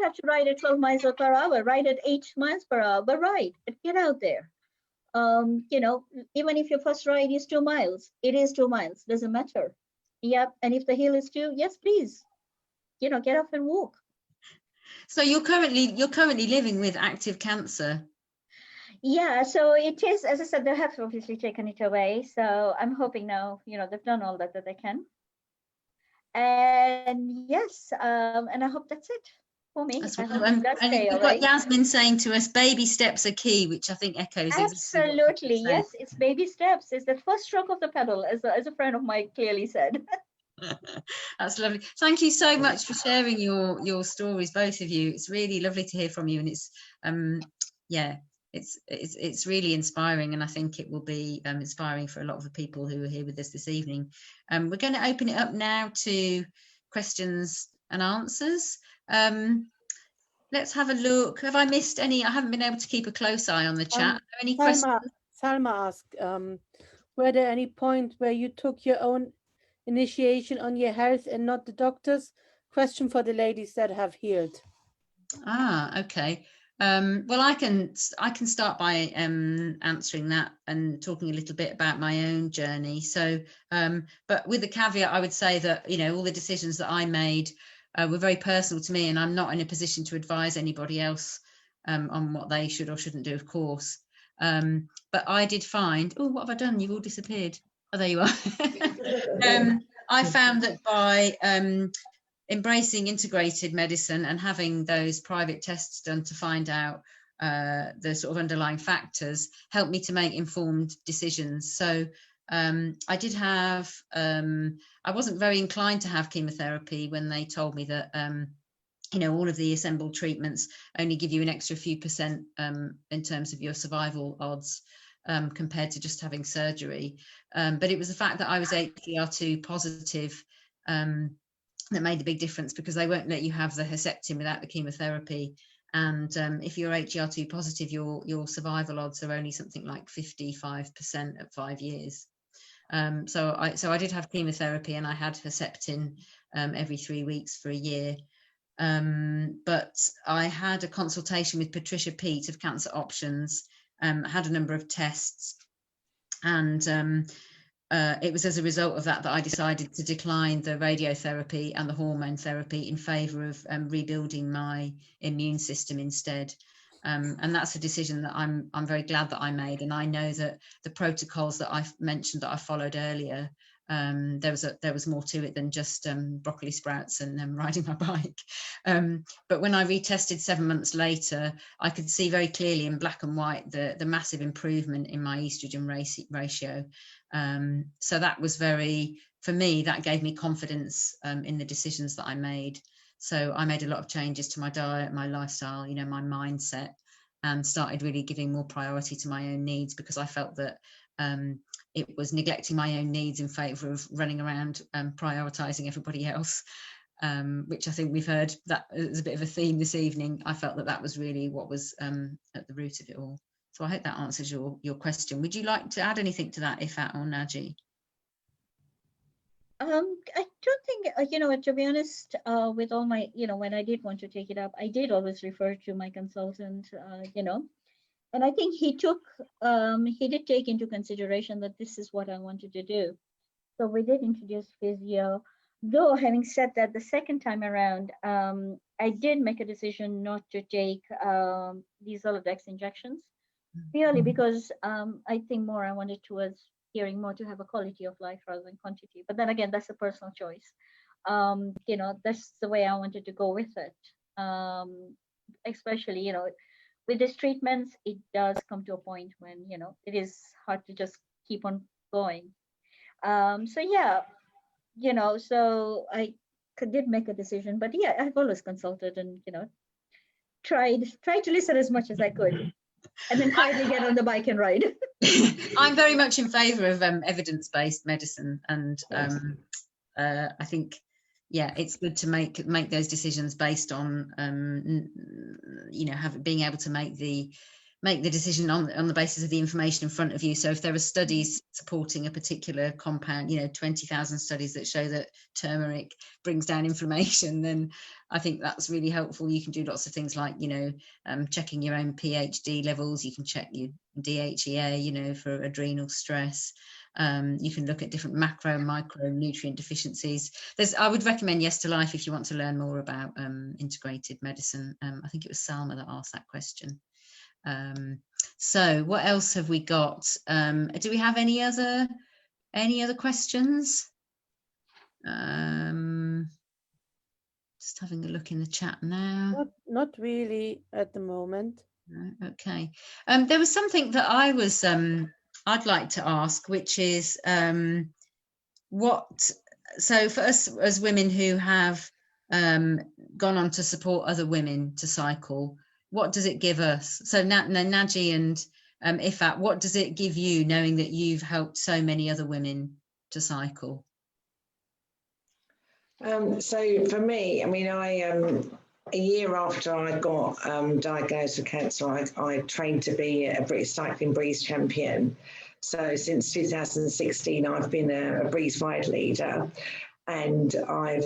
have to ride at 12 miles per hour. Ride at 8 miles per hour, but get out there. Even if your first ride is 2 miles, it is 2 miles. Doesn't matter. Yep. And if the hill is 2, yes, please. Get up and walk. So you're currently living with active cancer. Yeah, so it is, as I said, they have obviously taken it away. So I'm hoping now, they've done all that they can. And yes, and I hope that's it for me. And what Yasmin saying to us, baby steps are key, which I think echoes. Absolutely, yes, it's baby steps. It's the first stroke of the pedal, as a friend of mine clearly said. That's lovely. Thank you so much for sharing your stories, both of you. It's really lovely to hear from you, and it's it's really inspiring, and I think it will be inspiring for a lot of the people who are here with us this evening. We're going to open it up now to questions and answers. Let's have a look. Have I missed any? I haven't been able to keep a close eye on the chat. Any questions? Salma asked, were there any point where you took your own initiation on your health and not the doctor's? Question for the ladies that have healed. Okay. Well, I can start by answering that and talking a little bit about my own journey. So, but with the caveat, I would say that, all the decisions that I made were very personal to me, and I'm not in a position to advise anybody else on what they should or shouldn't do, of course. But I did find, oh, what have I done? You've all disappeared. Oh, there you are. I found that by embracing integrated medicine and having those private tests done to find out the sort of underlying factors helped me to make informed decisions. So I did have, I wasn't very inclined to have chemotherapy when they told me that, you know, all of the assembled treatments only give you an extra few percent in terms of your survival odds compared to just having surgery. But it was the fact that I was HER2 positive that made the big difference, because they won't let you have the Herceptin without the chemotherapy. And if you're HER2 positive, your survival odds are only something like 55% at 5 years. So I did have chemotherapy, and I had Herceptin every 3 weeks for a year. But I had a consultation with Patricia Peat of Cancer Options, had a number of tests, and it was as a result of that I decided to decline the radiotherapy and the hormone therapy in favour of rebuilding my immune system instead. And that's a decision that I'm very glad that I made. And I know that the protocols that I've mentioned that I followed earlier, there was more to it than just broccoli sprouts and riding my bike. But when I retested 7 months later, I could see very clearly in black and white the massive improvement in my estrogen ratio. So that was for me, that gave me confidence in the decisions that I made. So I made a lot of changes to my diet, my lifestyle, you know, my mindset, and started really giving more priority to my own needs, because I felt that it was neglecting my own needs in favour of running around prioritising everybody else, which I think we've heard that as a bit of a theme this evening. I felt that was really what was at the root of it all. So I hope that answers your question. Would you like to add anything to that, Ifat or Naji? I don't think, you know, to be honest, with all my, you know, when I did want to take it up, I did always refer to my consultant, you know, and I think he did take into consideration that this is what I wanted to do. So we did introduce physio, though having said that, the second time around, I did make a decision not to take these Zoladex injections, purely because I think I wanted towards hearing more to have a quality of life rather than quantity. But then again, that's a personal choice. You know, that's the way I wanted to go with it. Especially, you know, with these treatments, it does come to a point when, you know, it is hard to just keep on going. So yeah, you know, so I did make a decision, but yeah, I've always consulted and, you know, tried to listen as much as I could, and then finally get on the bike and ride. I'm very much in favour of evidence-based medicine, and I think, yeah, it's good to make those decisions based on, you know, being able to make the decision on the basis of the information in front of you. So if there are studies supporting a particular compound, you know, 20,000 studies that show that turmeric brings down inflammation, then I think that's really helpful. You can do lots of things like, you know, checking your own PhD levels. You can check your DHEA, you know, for adrenal stress. You can look at different macro and micro nutrient deficiencies. I would recommend Yes to Life if you want to learn more about integrated medicine. I think it was Salma that asked that question. So what else have we got? Do we have any other questions? Just having a look in the chat now. Not really at the moment. Okay. There was something that I'd like to ask, which is so for us as women who have gone on to support other women to cycle, what does it give us? So Naji and Ifat, what does it give you knowing that you've helped so many other women to cycle? So for me, I mean, a year after I got diagnosed with cancer, I trained to be a British Cycling Breeze champion. So since 2016, I've been a Breeze Ride leader, and I've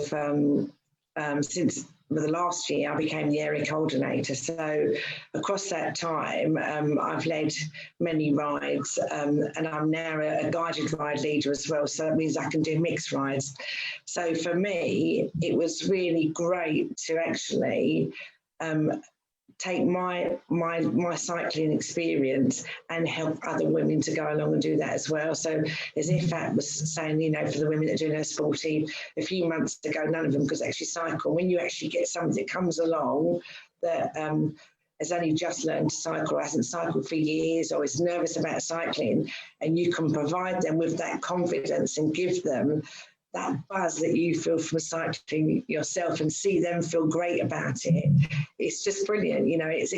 since the last year I became the area coordinator. So across that time, I've led many rides, and I'm now a guided ride leader as well. So that means I can do mixed rides. So for me, it was really great to actually take my cycling experience and help other women to go along and do that as well. So as Ifat was saying, you know, for the women that are doing her sporty, a few months ago, none of them could actually cycle. When you actually get somebody that comes along that has only just learned to cycle, or hasn't cycled for years, or is nervous about cycling, and you can provide them with that confidence and give them that buzz that you feel from cycling yourself and see them feel great about it. It's just brilliant. You know, it's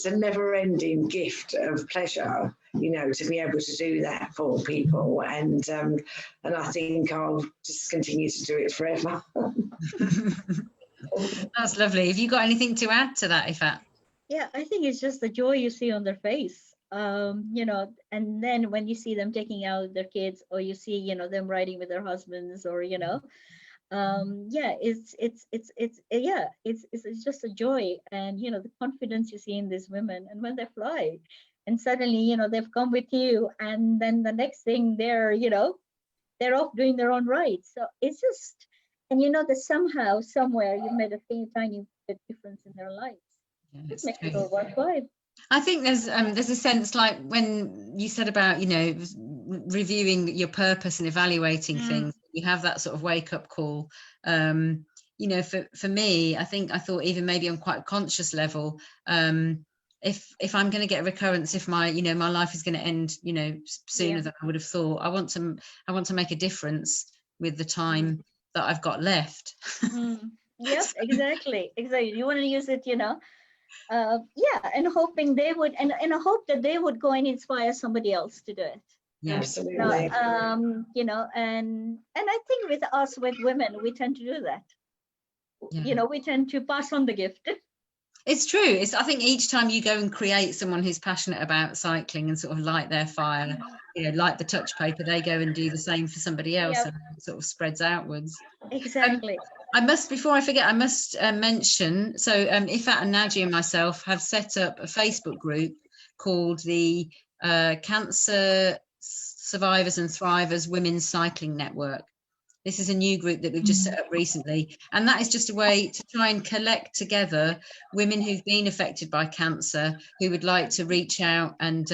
a never-ending gift of pleasure, you know, to be able to do that for people. And I think I'll just continue to do it forever. That's lovely. Have you got anything to add to that, Ifat? Yeah, I think it's just the joy you see on their face. You know, and then when you see them taking out their kids, or you see, you know, them riding with their husbands, or, you know, yeah, it's just a joy. And, you know, the confidence you see in these women, and when they fly and suddenly, you know, they've come with you, and then the next thing they're, you know, they're off doing their own rides. So it's just, and you know that somehow, somewhere, you made a tiny bit difference in their lives. It makes it all worthwhile. I think there's a sense, like when you said about, you know, reviewing your purpose and evaluating things, you have that sort of wake up call. You know, for me, I thought even maybe on quite a conscious level, if I'm going to get a recurrence, if my, you know, my life is going to end, you know, sooner than I would have thought, I want to make a difference with the time that I've got left. Yep, exactly. You want to use it, you know. Yeah, and hoping they would, and I hope that they would go and inspire somebody else to do it. Yeah, absolutely. You know, and I think with us, with women, we tend to do that. Yeah. You know, we tend to pass on the gift. It's true. I think each time you go and create someone who's passionate about cycling and sort of light their fire, you know, like the touch paper, they go and do the same for somebody else, and it sort of spreads outwards. Exactly. Before I forget, I must mention, so Ifat and Naji and myself have set up a Facebook group called the Cancer Survivors and Thrivers Women's Cycling Network. This is a new group that we've just set up recently, and that is just a way to try and collect together women who've been affected by cancer, who would like to reach out and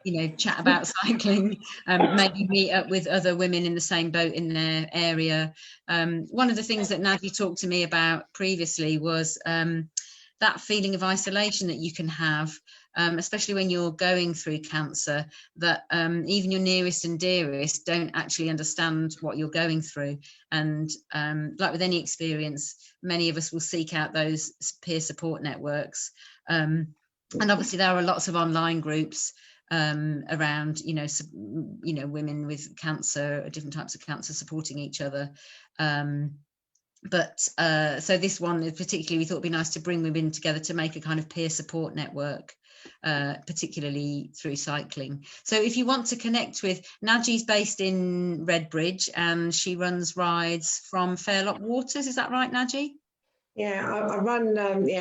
you know, chat about cycling, maybe meet up with other women in the same boat in their area. One of the things that Naji talked to me about previously was that feeling of isolation that you can have, especially when you're going through cancer, that even your nearest and dearest don't actually understand what you're going through. And like with any experience, many of us will seek out those peer support networks. And obviously there are lots of online groups around, you know, women with cancer, different types of cancer, supporting each other. So this one particularly, we thought it'd be nice to bring women together to make a kind of peer support network, particularly through cycling. So if you want to connect with, Naji's based in Redbridge and she runs rides from Fairlock Waters. Is that right, Naji? Yeah, I run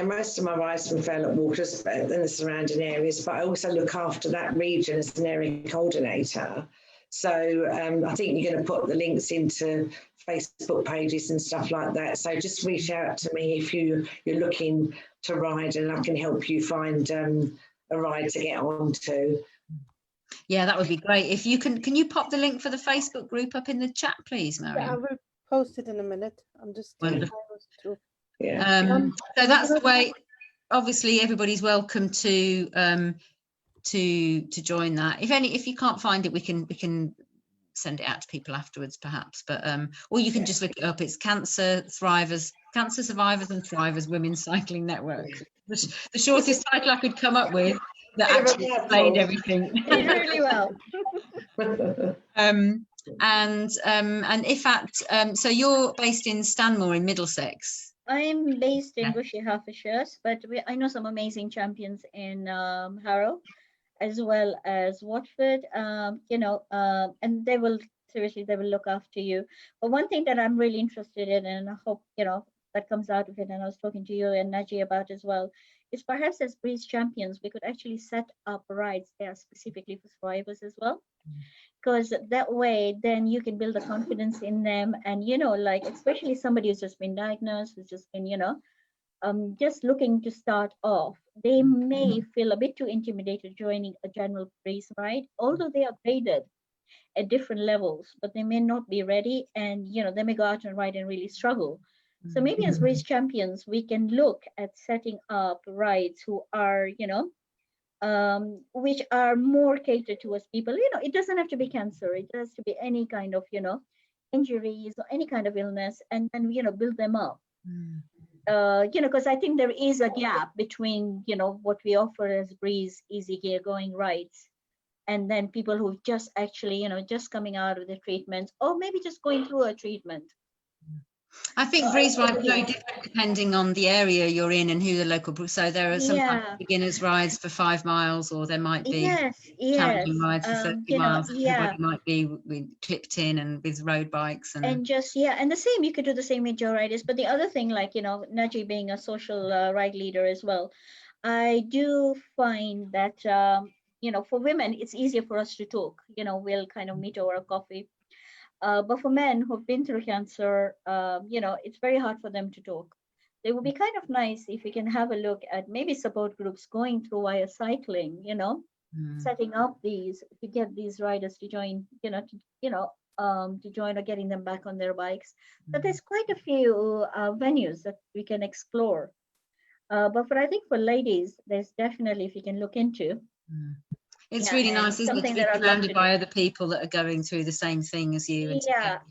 most of my rides from Fairlock Waters and the surrounding areas, but I also look after that region as an area coordinator. So I think you're going to put the links into Facebook pages and stuff like that. So just reach out to me if you're looking to ride, and I can help you find a ride to get onto. Yeah, that would be great. If you can you pop the link for the Facebook group up in the chat, please, Mariam? Yeah, I will post it in a minute. I'm just through. Yeah. So that's the way. Obviously, everybody's welcome to join that. If you can't find it, we can send it out to people afterwards, perhaps. But or you can just look it up. It's Cancer Survivors and Thrivers Women's Cycling Network. The shortest title I could come up with that actually explained everything. Really well. And Ifat, so you're based in Stanmore in Middlesex. I'm based in Bushy, Hertfordshire, but I know some amazing champions in Harrow, as well as Watford. You know, and they will look after you. But one thing that I'm really interested in, and I hope, you know, that comes out of it, and I was talking to you and Naji about as well, is perhaps as Breeze champions, we could actually set up rides there specifically for survivors as well. Because that way, then you can build a confidence in them. And, you know, like, especially somebody who's just been diagnosed, who's just been, you know, just looking to start off, they may feel a bit too intimidated joining a general breeze ride, although they are graded at different levels, but they may not be ready, and they may go out and ride and really struggle. So maybe as race champions, we can look at setting up rides who are, which are more catered towards people. It doesn't have to be cancer. It has to be any kind of, injuries or any kind of illness, and then, build them up. Because I think there is a gap between, what we offer as breeze, easy gear going rides, and then people who just actually, just coming out of the treatment, or maybe just going through a treatment. I think breeze rides are very different depending on the area you're in and who the local. So there are some beginners rides for 5 miles, or there might be challenging rides for 30 miles. Everybody might be clipped in and with road bikes and just and the same. You could do the same with Joe Riders. But the other thing, like Naji being a social ride leader as well, I do find that for women it's easier for us to talk. We'll kind of meet over a coffee. But for men who've been through cancer, it's very hard for them to talk. It would be kind of nice if we can have a look at maybe support groups going through via cycling, setting up these to get these riders to join, to join or getting them back on their bikes. But there's quite a few venues that we can explore. But I think for ladies, there's definitely, if you can look into. It's really nice, isn't it, to be surrounded by other people that are going through the same thing as you.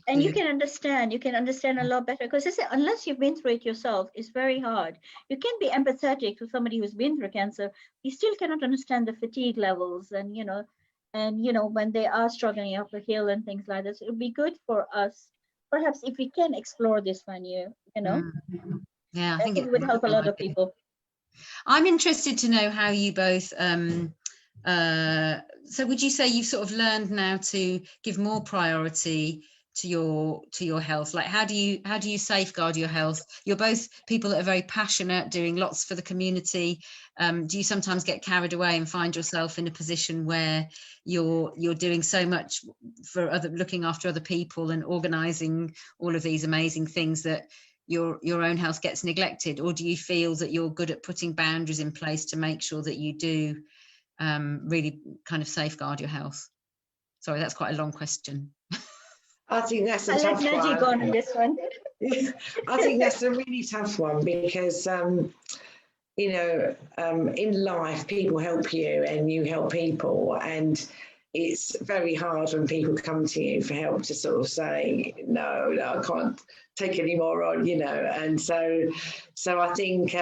And you can understand a lot better, because unless you've been through it yourself, it's very hard. You can be empathetic to somebody who's been through cancer. You still cannot understand the fatigue levels and, when they are struggling up the hill and things like this. It would be good for us, perhaps, if we can explore this venue, Yeah, I think it would help a lot of people. I'm interested to know how you both so would you say you've sort of learned now to give more priority to your health? Like, how do you safeguard your health? You're both people that are very passionate, doing lots for the community. Do you sometimes get carried away and find yourself in a position where you're doing so much for looking after other people and organizing all of these amazing things that your own health gets neglected? Or do you feel that you're good at putting boundaries in place to make sure that you do really kind of safeguard your health? Sorry, that's quite a long question. I think that's a tough one. Go on this one. I think that's a really tough one, because in life people help you and you help people, and it's very hard when people come to you for help to sort of say no, I can't take any more on, and so I think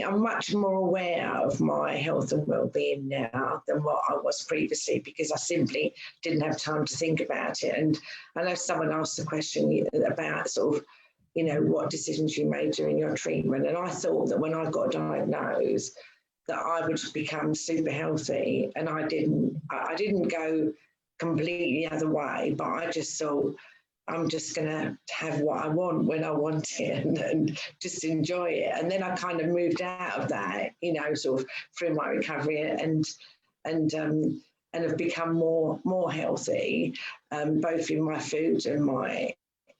I'm much more aware of my health and well-being now than what I was previously, because I simply didn't have time to think about it. And I know someone asked a question about sort of, what decisions you made during your treatment. And I thought that when I got diagnosed that I would become super healthy, and I didn't go completely the other way, but I just thought, I'm just going to have what I want when I want it and just enjoy it. And then I kind of moved out of that, sort of through my recovery and have become more healthy, both in my food and my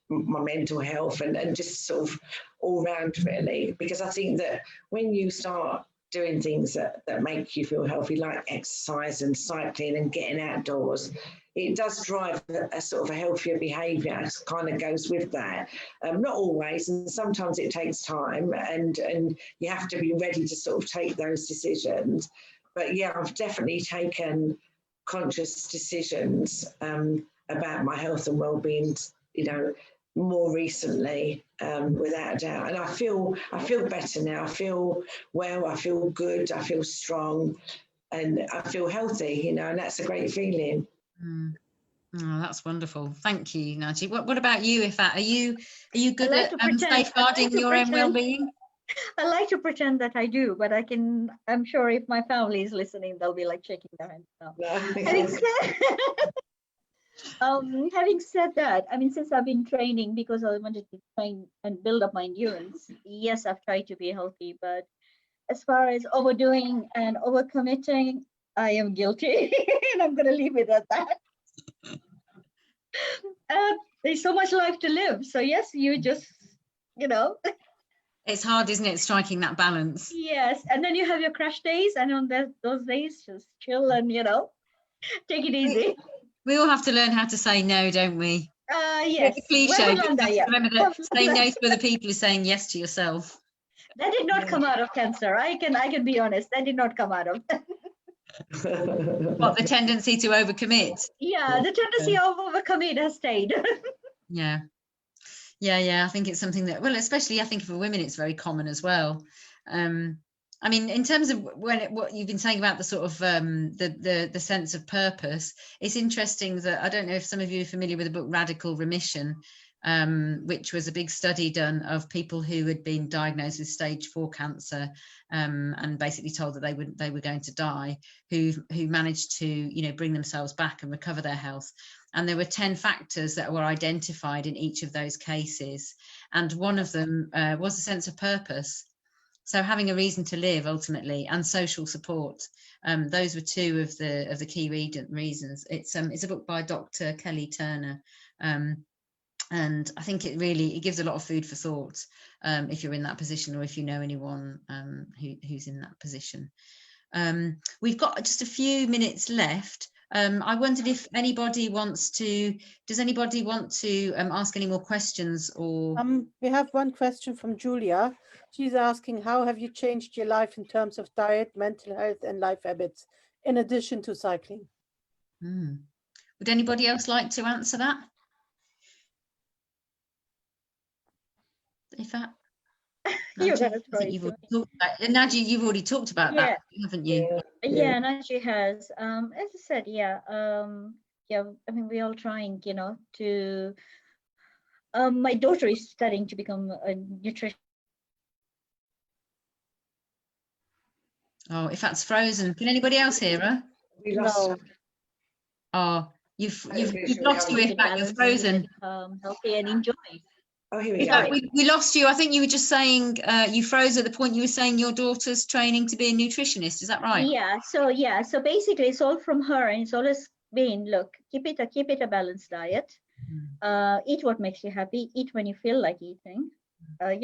mental health and just sort of all round, really. Because I think that when you start doing things that make you feel healthy, like exercise and cycling and getting outdoors, it does drive a sort of a healthier behaviour. It kind of goes with that. Not always, and sometimes it takes time, and you have to be ready to sort of take those decisions. But yeah, I've definitely taken conscious decisions about my health and well-being, more recently, without a doubt. And I feel better now. I feel well, I feel good, I feel strong, and I feel healthy, and that's a great feeling. Oh, that's wonderful. Thank you, Naji. What about you, Ifat? Are you good at safeguarding your own well-being? I like to pretend that I do, but I'm sure if my family is listening, they'll be like shaking their heads now. Having said that, since I've been training, because I wanted to train and build up my endurance, yes, I've tried to be healthy, but as far as overdoing and overcommitting, I am guilty, and I'm going to leave it at that. There's so much life to live. So yes, you just, It's hard, isn't it, striking that balance? Yes, and then you have your crash days, and on those days, just chill and take it easy. We all have to learn how to say no, don't we? Yes. It's a cliche. Well, yeah. Remember that saying no to other people is saying yes to yourself. That did not come out of cancer. I can be honest. That did not come out of. What, the tendency to overcommit? Yeah, the tendency of overcommit has stayed. Yeah. I think it's something that, well, especially I think for women, it's very common as well. I mean, in terms of what you've been saying about the sort of the sense of purpose, it's interesting that, I don't know if some of you are familiar with the book Radical Remission, which was a big study done of people who had been diagnosed with stage 4 cancer and basically told that they were going to die, who managed to bring themselves back and recover their health. And there were 10 factors that were identified in each of those cases, and one of them was a sense of purpose. So having a reason to live ultimately, and social support. Those were two of the key reasons. It's a book by Dr. Kelly Turner. And I think it gives a lot of food for thought if you're in that position, or if you know anyone who's in that position. We've got just a few minutes left. I wondered if anybody wants to, does anybody want to ask any more questions? Or we have one question from Julia. She's asking, how have you changed your life in terms of diet, mental health and life habits, in addition to cycling? Would anybody else like to answer that? If that, Naji, you've already talked about that, haven't you? Yeah, Naji has. As I said, I mean, we're all trying, to. My daughter is studying to become a nutritionist. Oh, if that's frozen, can anybody else hear her? We lost her. Oh, you've lost you. If that, you're frozen. Healthy and enjoy. Oh, here we go. We lost you. I think you were just saying you froze at the point you were saying your daughter's training to be a nutritionist. Is that right? Yeah. So basically, it's all from her, and it's always been, look, keep it a balanced diet. Eat what makes you happy. Eat when you feel like eating. So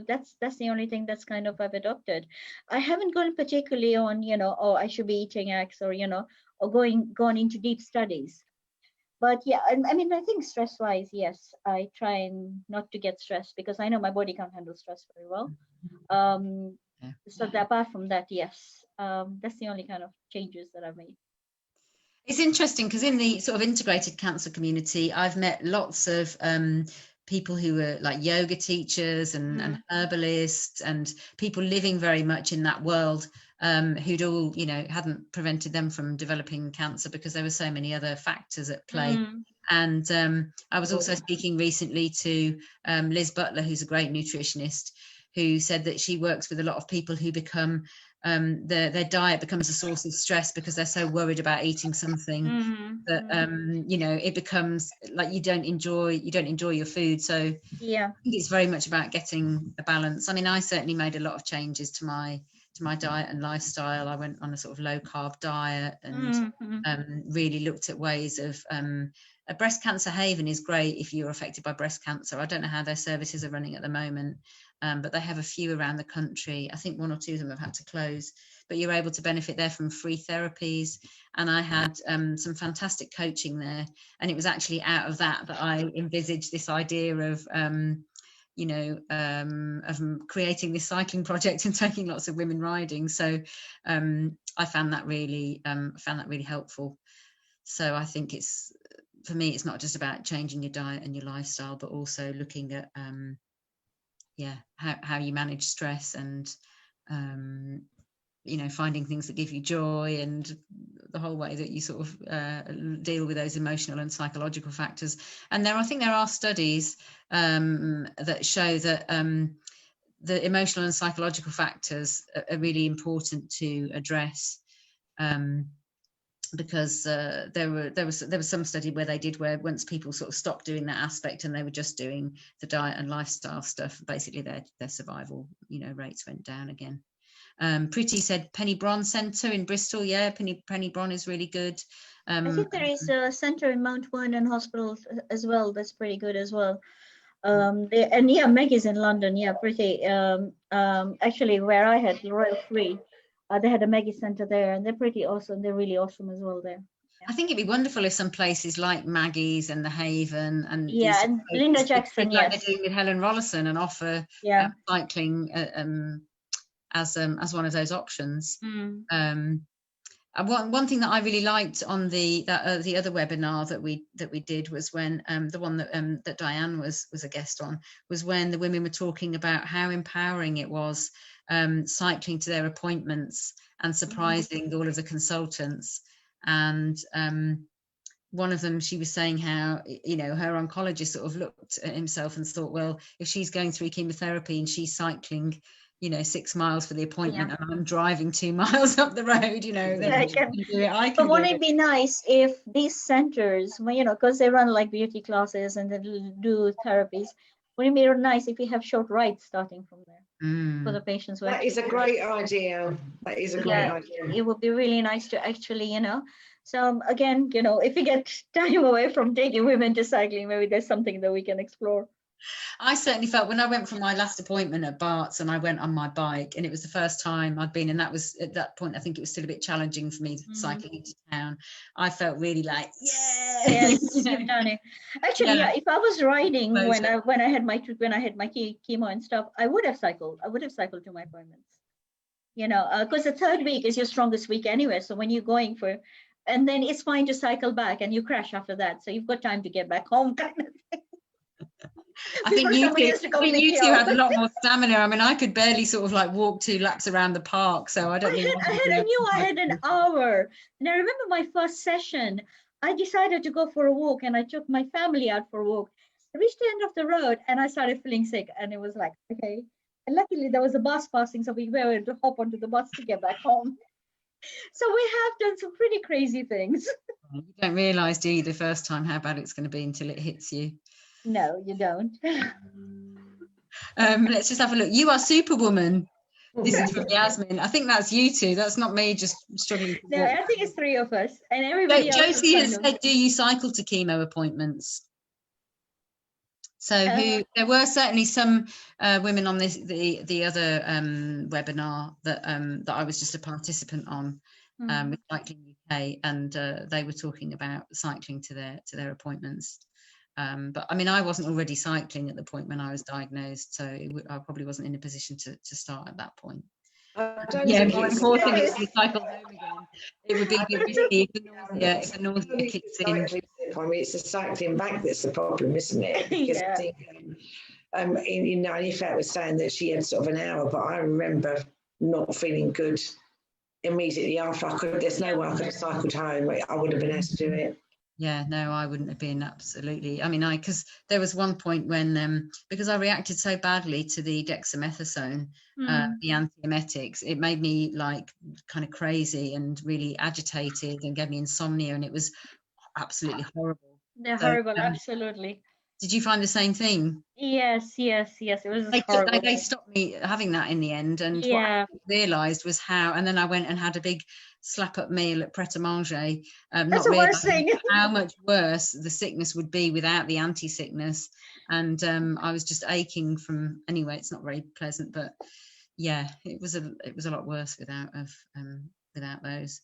that's the only thing that's kind of I've adopted. I haven't gone particularly on I should be eating X, or or gone into deep studies. But yeah, I mean, I think stress-wise, yes, I try not to get stressed, because I know my body can't handle stress very well. So apart from that, yes, that's the only kind of changes that I've made. It's interesting because in the sort of integrated cancer community, I've met lots of people who were like yoga teachers and herbalists, and people living very much in that world, who'd all, hadn't prevented them from developing cancer because there were so many other factors at play. And I was also speaking recently to Liz Butler, who's a great nutritionist, who said that she works with a lot of people who become their diet becomes a source of stress because they're so worried about eating something that it becomes like you don't enjoy your food. So yeah, I think it's very much about getting a balance. I mean, I certainly made a lot of changes to my diet and lifestyle. I went on a sort of low carb diet and really looked at ways of a breast cancer haven is great if you're affected by breast cancer. I don't know how their services are running at the moment, but they have a few around the country. I think 1 or 2 of them have had to close, but you're able to benefit there from free therapies. And I had some fantastic coaching there, and it was actually out of that I envisaged this idea of creating this cycling project and taking lots of women riding. So I found that really helpful. So I think for me, it's not just about changing your diet and your lifestyle, but also looking at how you manage stress and finding things that give you joy, and the whole way that you sort of deal with those emotional and psychological factors. And I think there are studies that show that the emotional and psychological factors are really important to address, because there was some study where once people sort of stopped doing that aspect and they were just doing the diet and lifestyle stuff, basically their survival rates went down again. Pretty said Penny Bron Centre in Bristol. Yeah, Penny Bron is really good. I think there is a centre in Mount Vernon Hospital as well that's pretty good as well. And yeah, Meg is in London. Yeah, pretty. Actually, where I had Royal Free, they had a Maggie Center there, and they're pretty awesome. They're really awesome as well there. I think it'd be wonderful if some places like Maggie's and the Haven and Yeah, and Linda Jackson, like yes, they're doing with Helen Rollison, and offer cycling as one of those options. One thing that I really liked on the other webinar that we did was when the one that Diane was a guest on, was when the women were talking about how empowering it was cycling to their appointments and surprising all of the consultants. And one of them, she was saying how, you know, her oncologist sort of looked at himself and thought, well, if she's going through chemotherapy and she's cycling, you know, 6 miles for the appointment, and I'm driving 2 miles up the road, you know, then I can do it. But wouldn't it be nice if these centers, well, you know, because they run like beauty classes and they do therapies, wouldn't it be nice if we have short rides starting from there for the patients? That is a great idea. That is a great idea. It would be really nice to actually, you know. So again, you know, if we get time away from taking women to cycling, maybe there's something that we can explore. I certainly felt when I went for my last appointment at Bart's and I went on my bike, and it was the first time I'd been, and that was at that point I think it was still a bit challenging for me cycling into town. I felt really like, yes, you've done it. Actually, if I was riding when I had my chemo and stuff, I would have cycled. I would have cycled to my appointments. You know, because the third week is your strongest week anyway. So when you're going for, and then it's fine to cycle back, and you crash after that, so you've got time to get back home, kind of thing. I think you two had a lot more stamina. I mean, I could barely sort of like walk 2 laps around the park, so I don't know. I had an hour, and I remember my first session. I decided to go for a walk, and I took my family out for a walk. I reached the end of the road, and I started feeling sick, and it was like, okay. And luckily, there was a bus passing, so we were able to hop onto the bus to get back home. So we have done some pretty crazy things. You don't realise, do you, the first time how bad it's going to be until it hits you. No, you don't. Let's just have a look. You are Superwoman. This is from Yasmin. I think that's you two. That's not me just struggling. No, I think it's 3 of us, and everybody else. Josie has said, "Do you cycle to chemo appointments?" So there were certainly some women on the other webinar that I was just a participant on with Cycling UK, and they were talking about cycling to their appointments. But I mean, I wasn't already cycling at the point when I was diagnosed, so I probably wasn't in a position to start at that point. More important is to cycle home again. It would be a bit risky if the nausea kicks in. I mean, it's the cycling back that's the problem, isn't it? Because I think, Anifat was saying that she had sort of an hour, but I remember not feeling good immediately after. There's no way I could have cycled home. I would have been able to do it. Yeah, no, I wouldn't have been, absolutely. I mean, because there was one point when, because I reacted so badly to the dexamethasone, the antiemetics, it made me like kind of crazy and really agitated and gave me insomnia, and it was absolutely horrible. They're horrible, absolutely. Did you find the same thing? Yes, it was horrible. They stopped me having that in the end, and what I realised was how, and then I went and had a big slap-up meal at Pret a Manger, that's the worst thing. How much worse the sickness would be without the anti-sickness, and I was just aching from, anyway, it's not very pleasant, but yeah, it was a lot worse without those.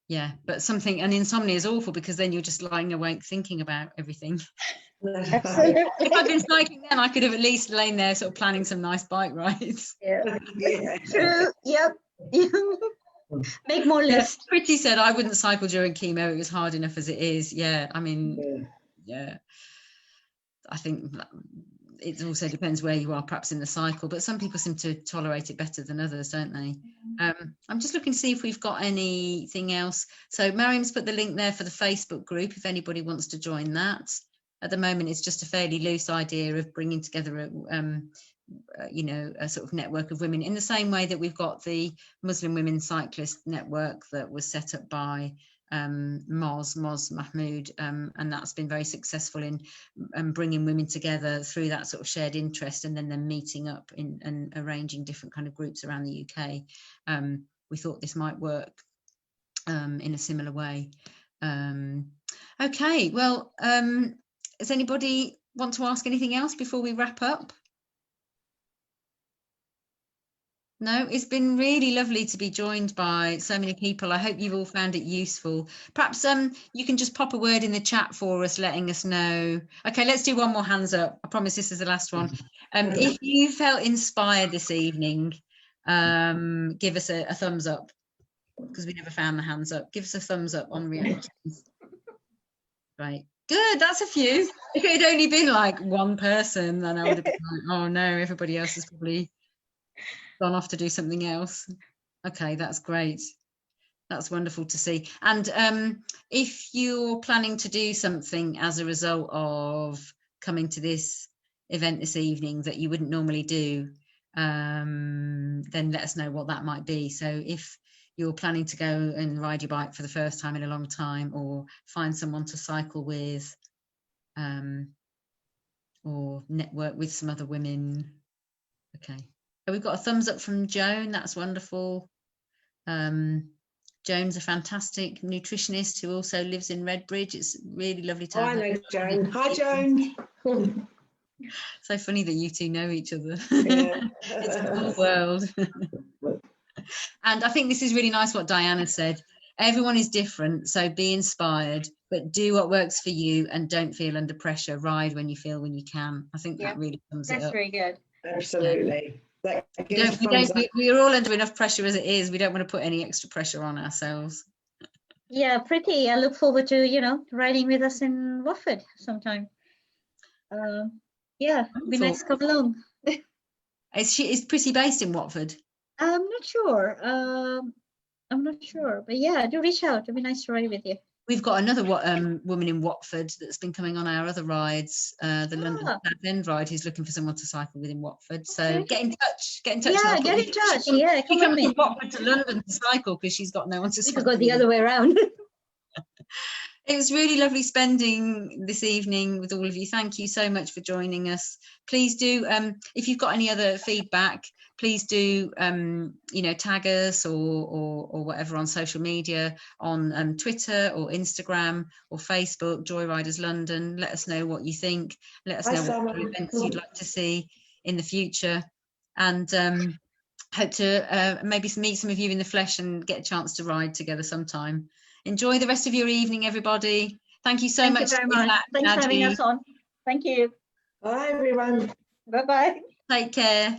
Yeah, but and insomnia is awful, because then you're just lying awake thinking about everything. Absolutely. If I'd been cycling then, I could have at least lain there sort of planning some nice bike rides. Yeah. True. Yep. Make more lists. Pretty said I wouldn't cycle during chemo. It was hard enough as it is. Yeah, I mean, yeah. I think it also depends where you are, perhaps in the cycle, but some people seem to tolerate it better than others, don't they? I'm just looking to see if we've got anything else. So Mariam's put the link there for the Facebook group if anybody wants to join that. At the moment, it's just a fairly loose idea of bringing together a sort of network of women, in the same way that we've got the Muslim Women Cyclist Network that was set up by Moz Mahmood, and that's been very successful in bringing women together through that sort of shared interest, and then them meeting up and arranging different kind of groups around the UK. We thought this might work in a similar way. Okay, well, has anybody want to ask anything else before we wrap up? No, it's been really lovely to be joined by so many people. I hope you've all found it useful. Perhaps you can just pop a word in the chat for us, letting us know. Okay, let's do one more hands up. I promise this is the last one. If you felt inspired this evening, give us a thumbs up, because we never found the hands up. Give us a thumbs up on reactions. Right, good, that's a few. If it had only been like one person, then I would have been like, oh no, everybody else has probably gone off to do something else. Okay, that's great. That's wonderful to see. And if you're planning to do something as a result of coming to this event this evening that you wouldn't normally do, then let us know what that might be. So if you're planning to go and ride your bike for the first time in a long time, or find someone to cycle with, or network with some other women. Okay. We've got a thumbs up from Joan. That's wonderful. Joan's a fantastic nutritionist who also lives in Redbridge. It's really lovely to have her. I know Joan. Hi, Joan. So funny that you two know each other. Yeah. It's a cool world. And I think this is really nice what Diana said. Everyone is different, so be inspired, but do what works for you and don't feel under pressure. Ride when you feel when you can. I think that really sums it up. That's very good. Absolutely. We're all under enough pressure as it is. We don't want to put any extra pressure on ourselves. Yeah, pretty. I look forward to, riding with us in Watford sometime. Yeah, it'd be nice to come along. Is Pretty based in Watford? I'm not sure. But yeah, do reach out. It'd be nice to ride with you. We've got another woman in Watford that's been coming on our other rides, the London South End ride, who's looking for someone to cycle with in Watford. So get in touch. Yeah, get in touch. Yeah, come with me. From Watford to London to cycle because she's got no one to cycle. We could go the other way around. It was really lovely spending this evening with all of you. Thank you so much for joining us. Please do, if you've got any other feedback, please do, tag us or whatever on social media, on Twitter or Instagram or Facebook, Joyriders London. Let us know what you think. Let us know what events you'd like to see in the future. And hope to maybe meet some of you in the flesh and get a chance to ride together sometime. Enjoy the rest of your evening, everybody. Thank you so much. Thank you very much. Thanks for having us on. Thank you. Bye, everyone. Bye-bye. Take care.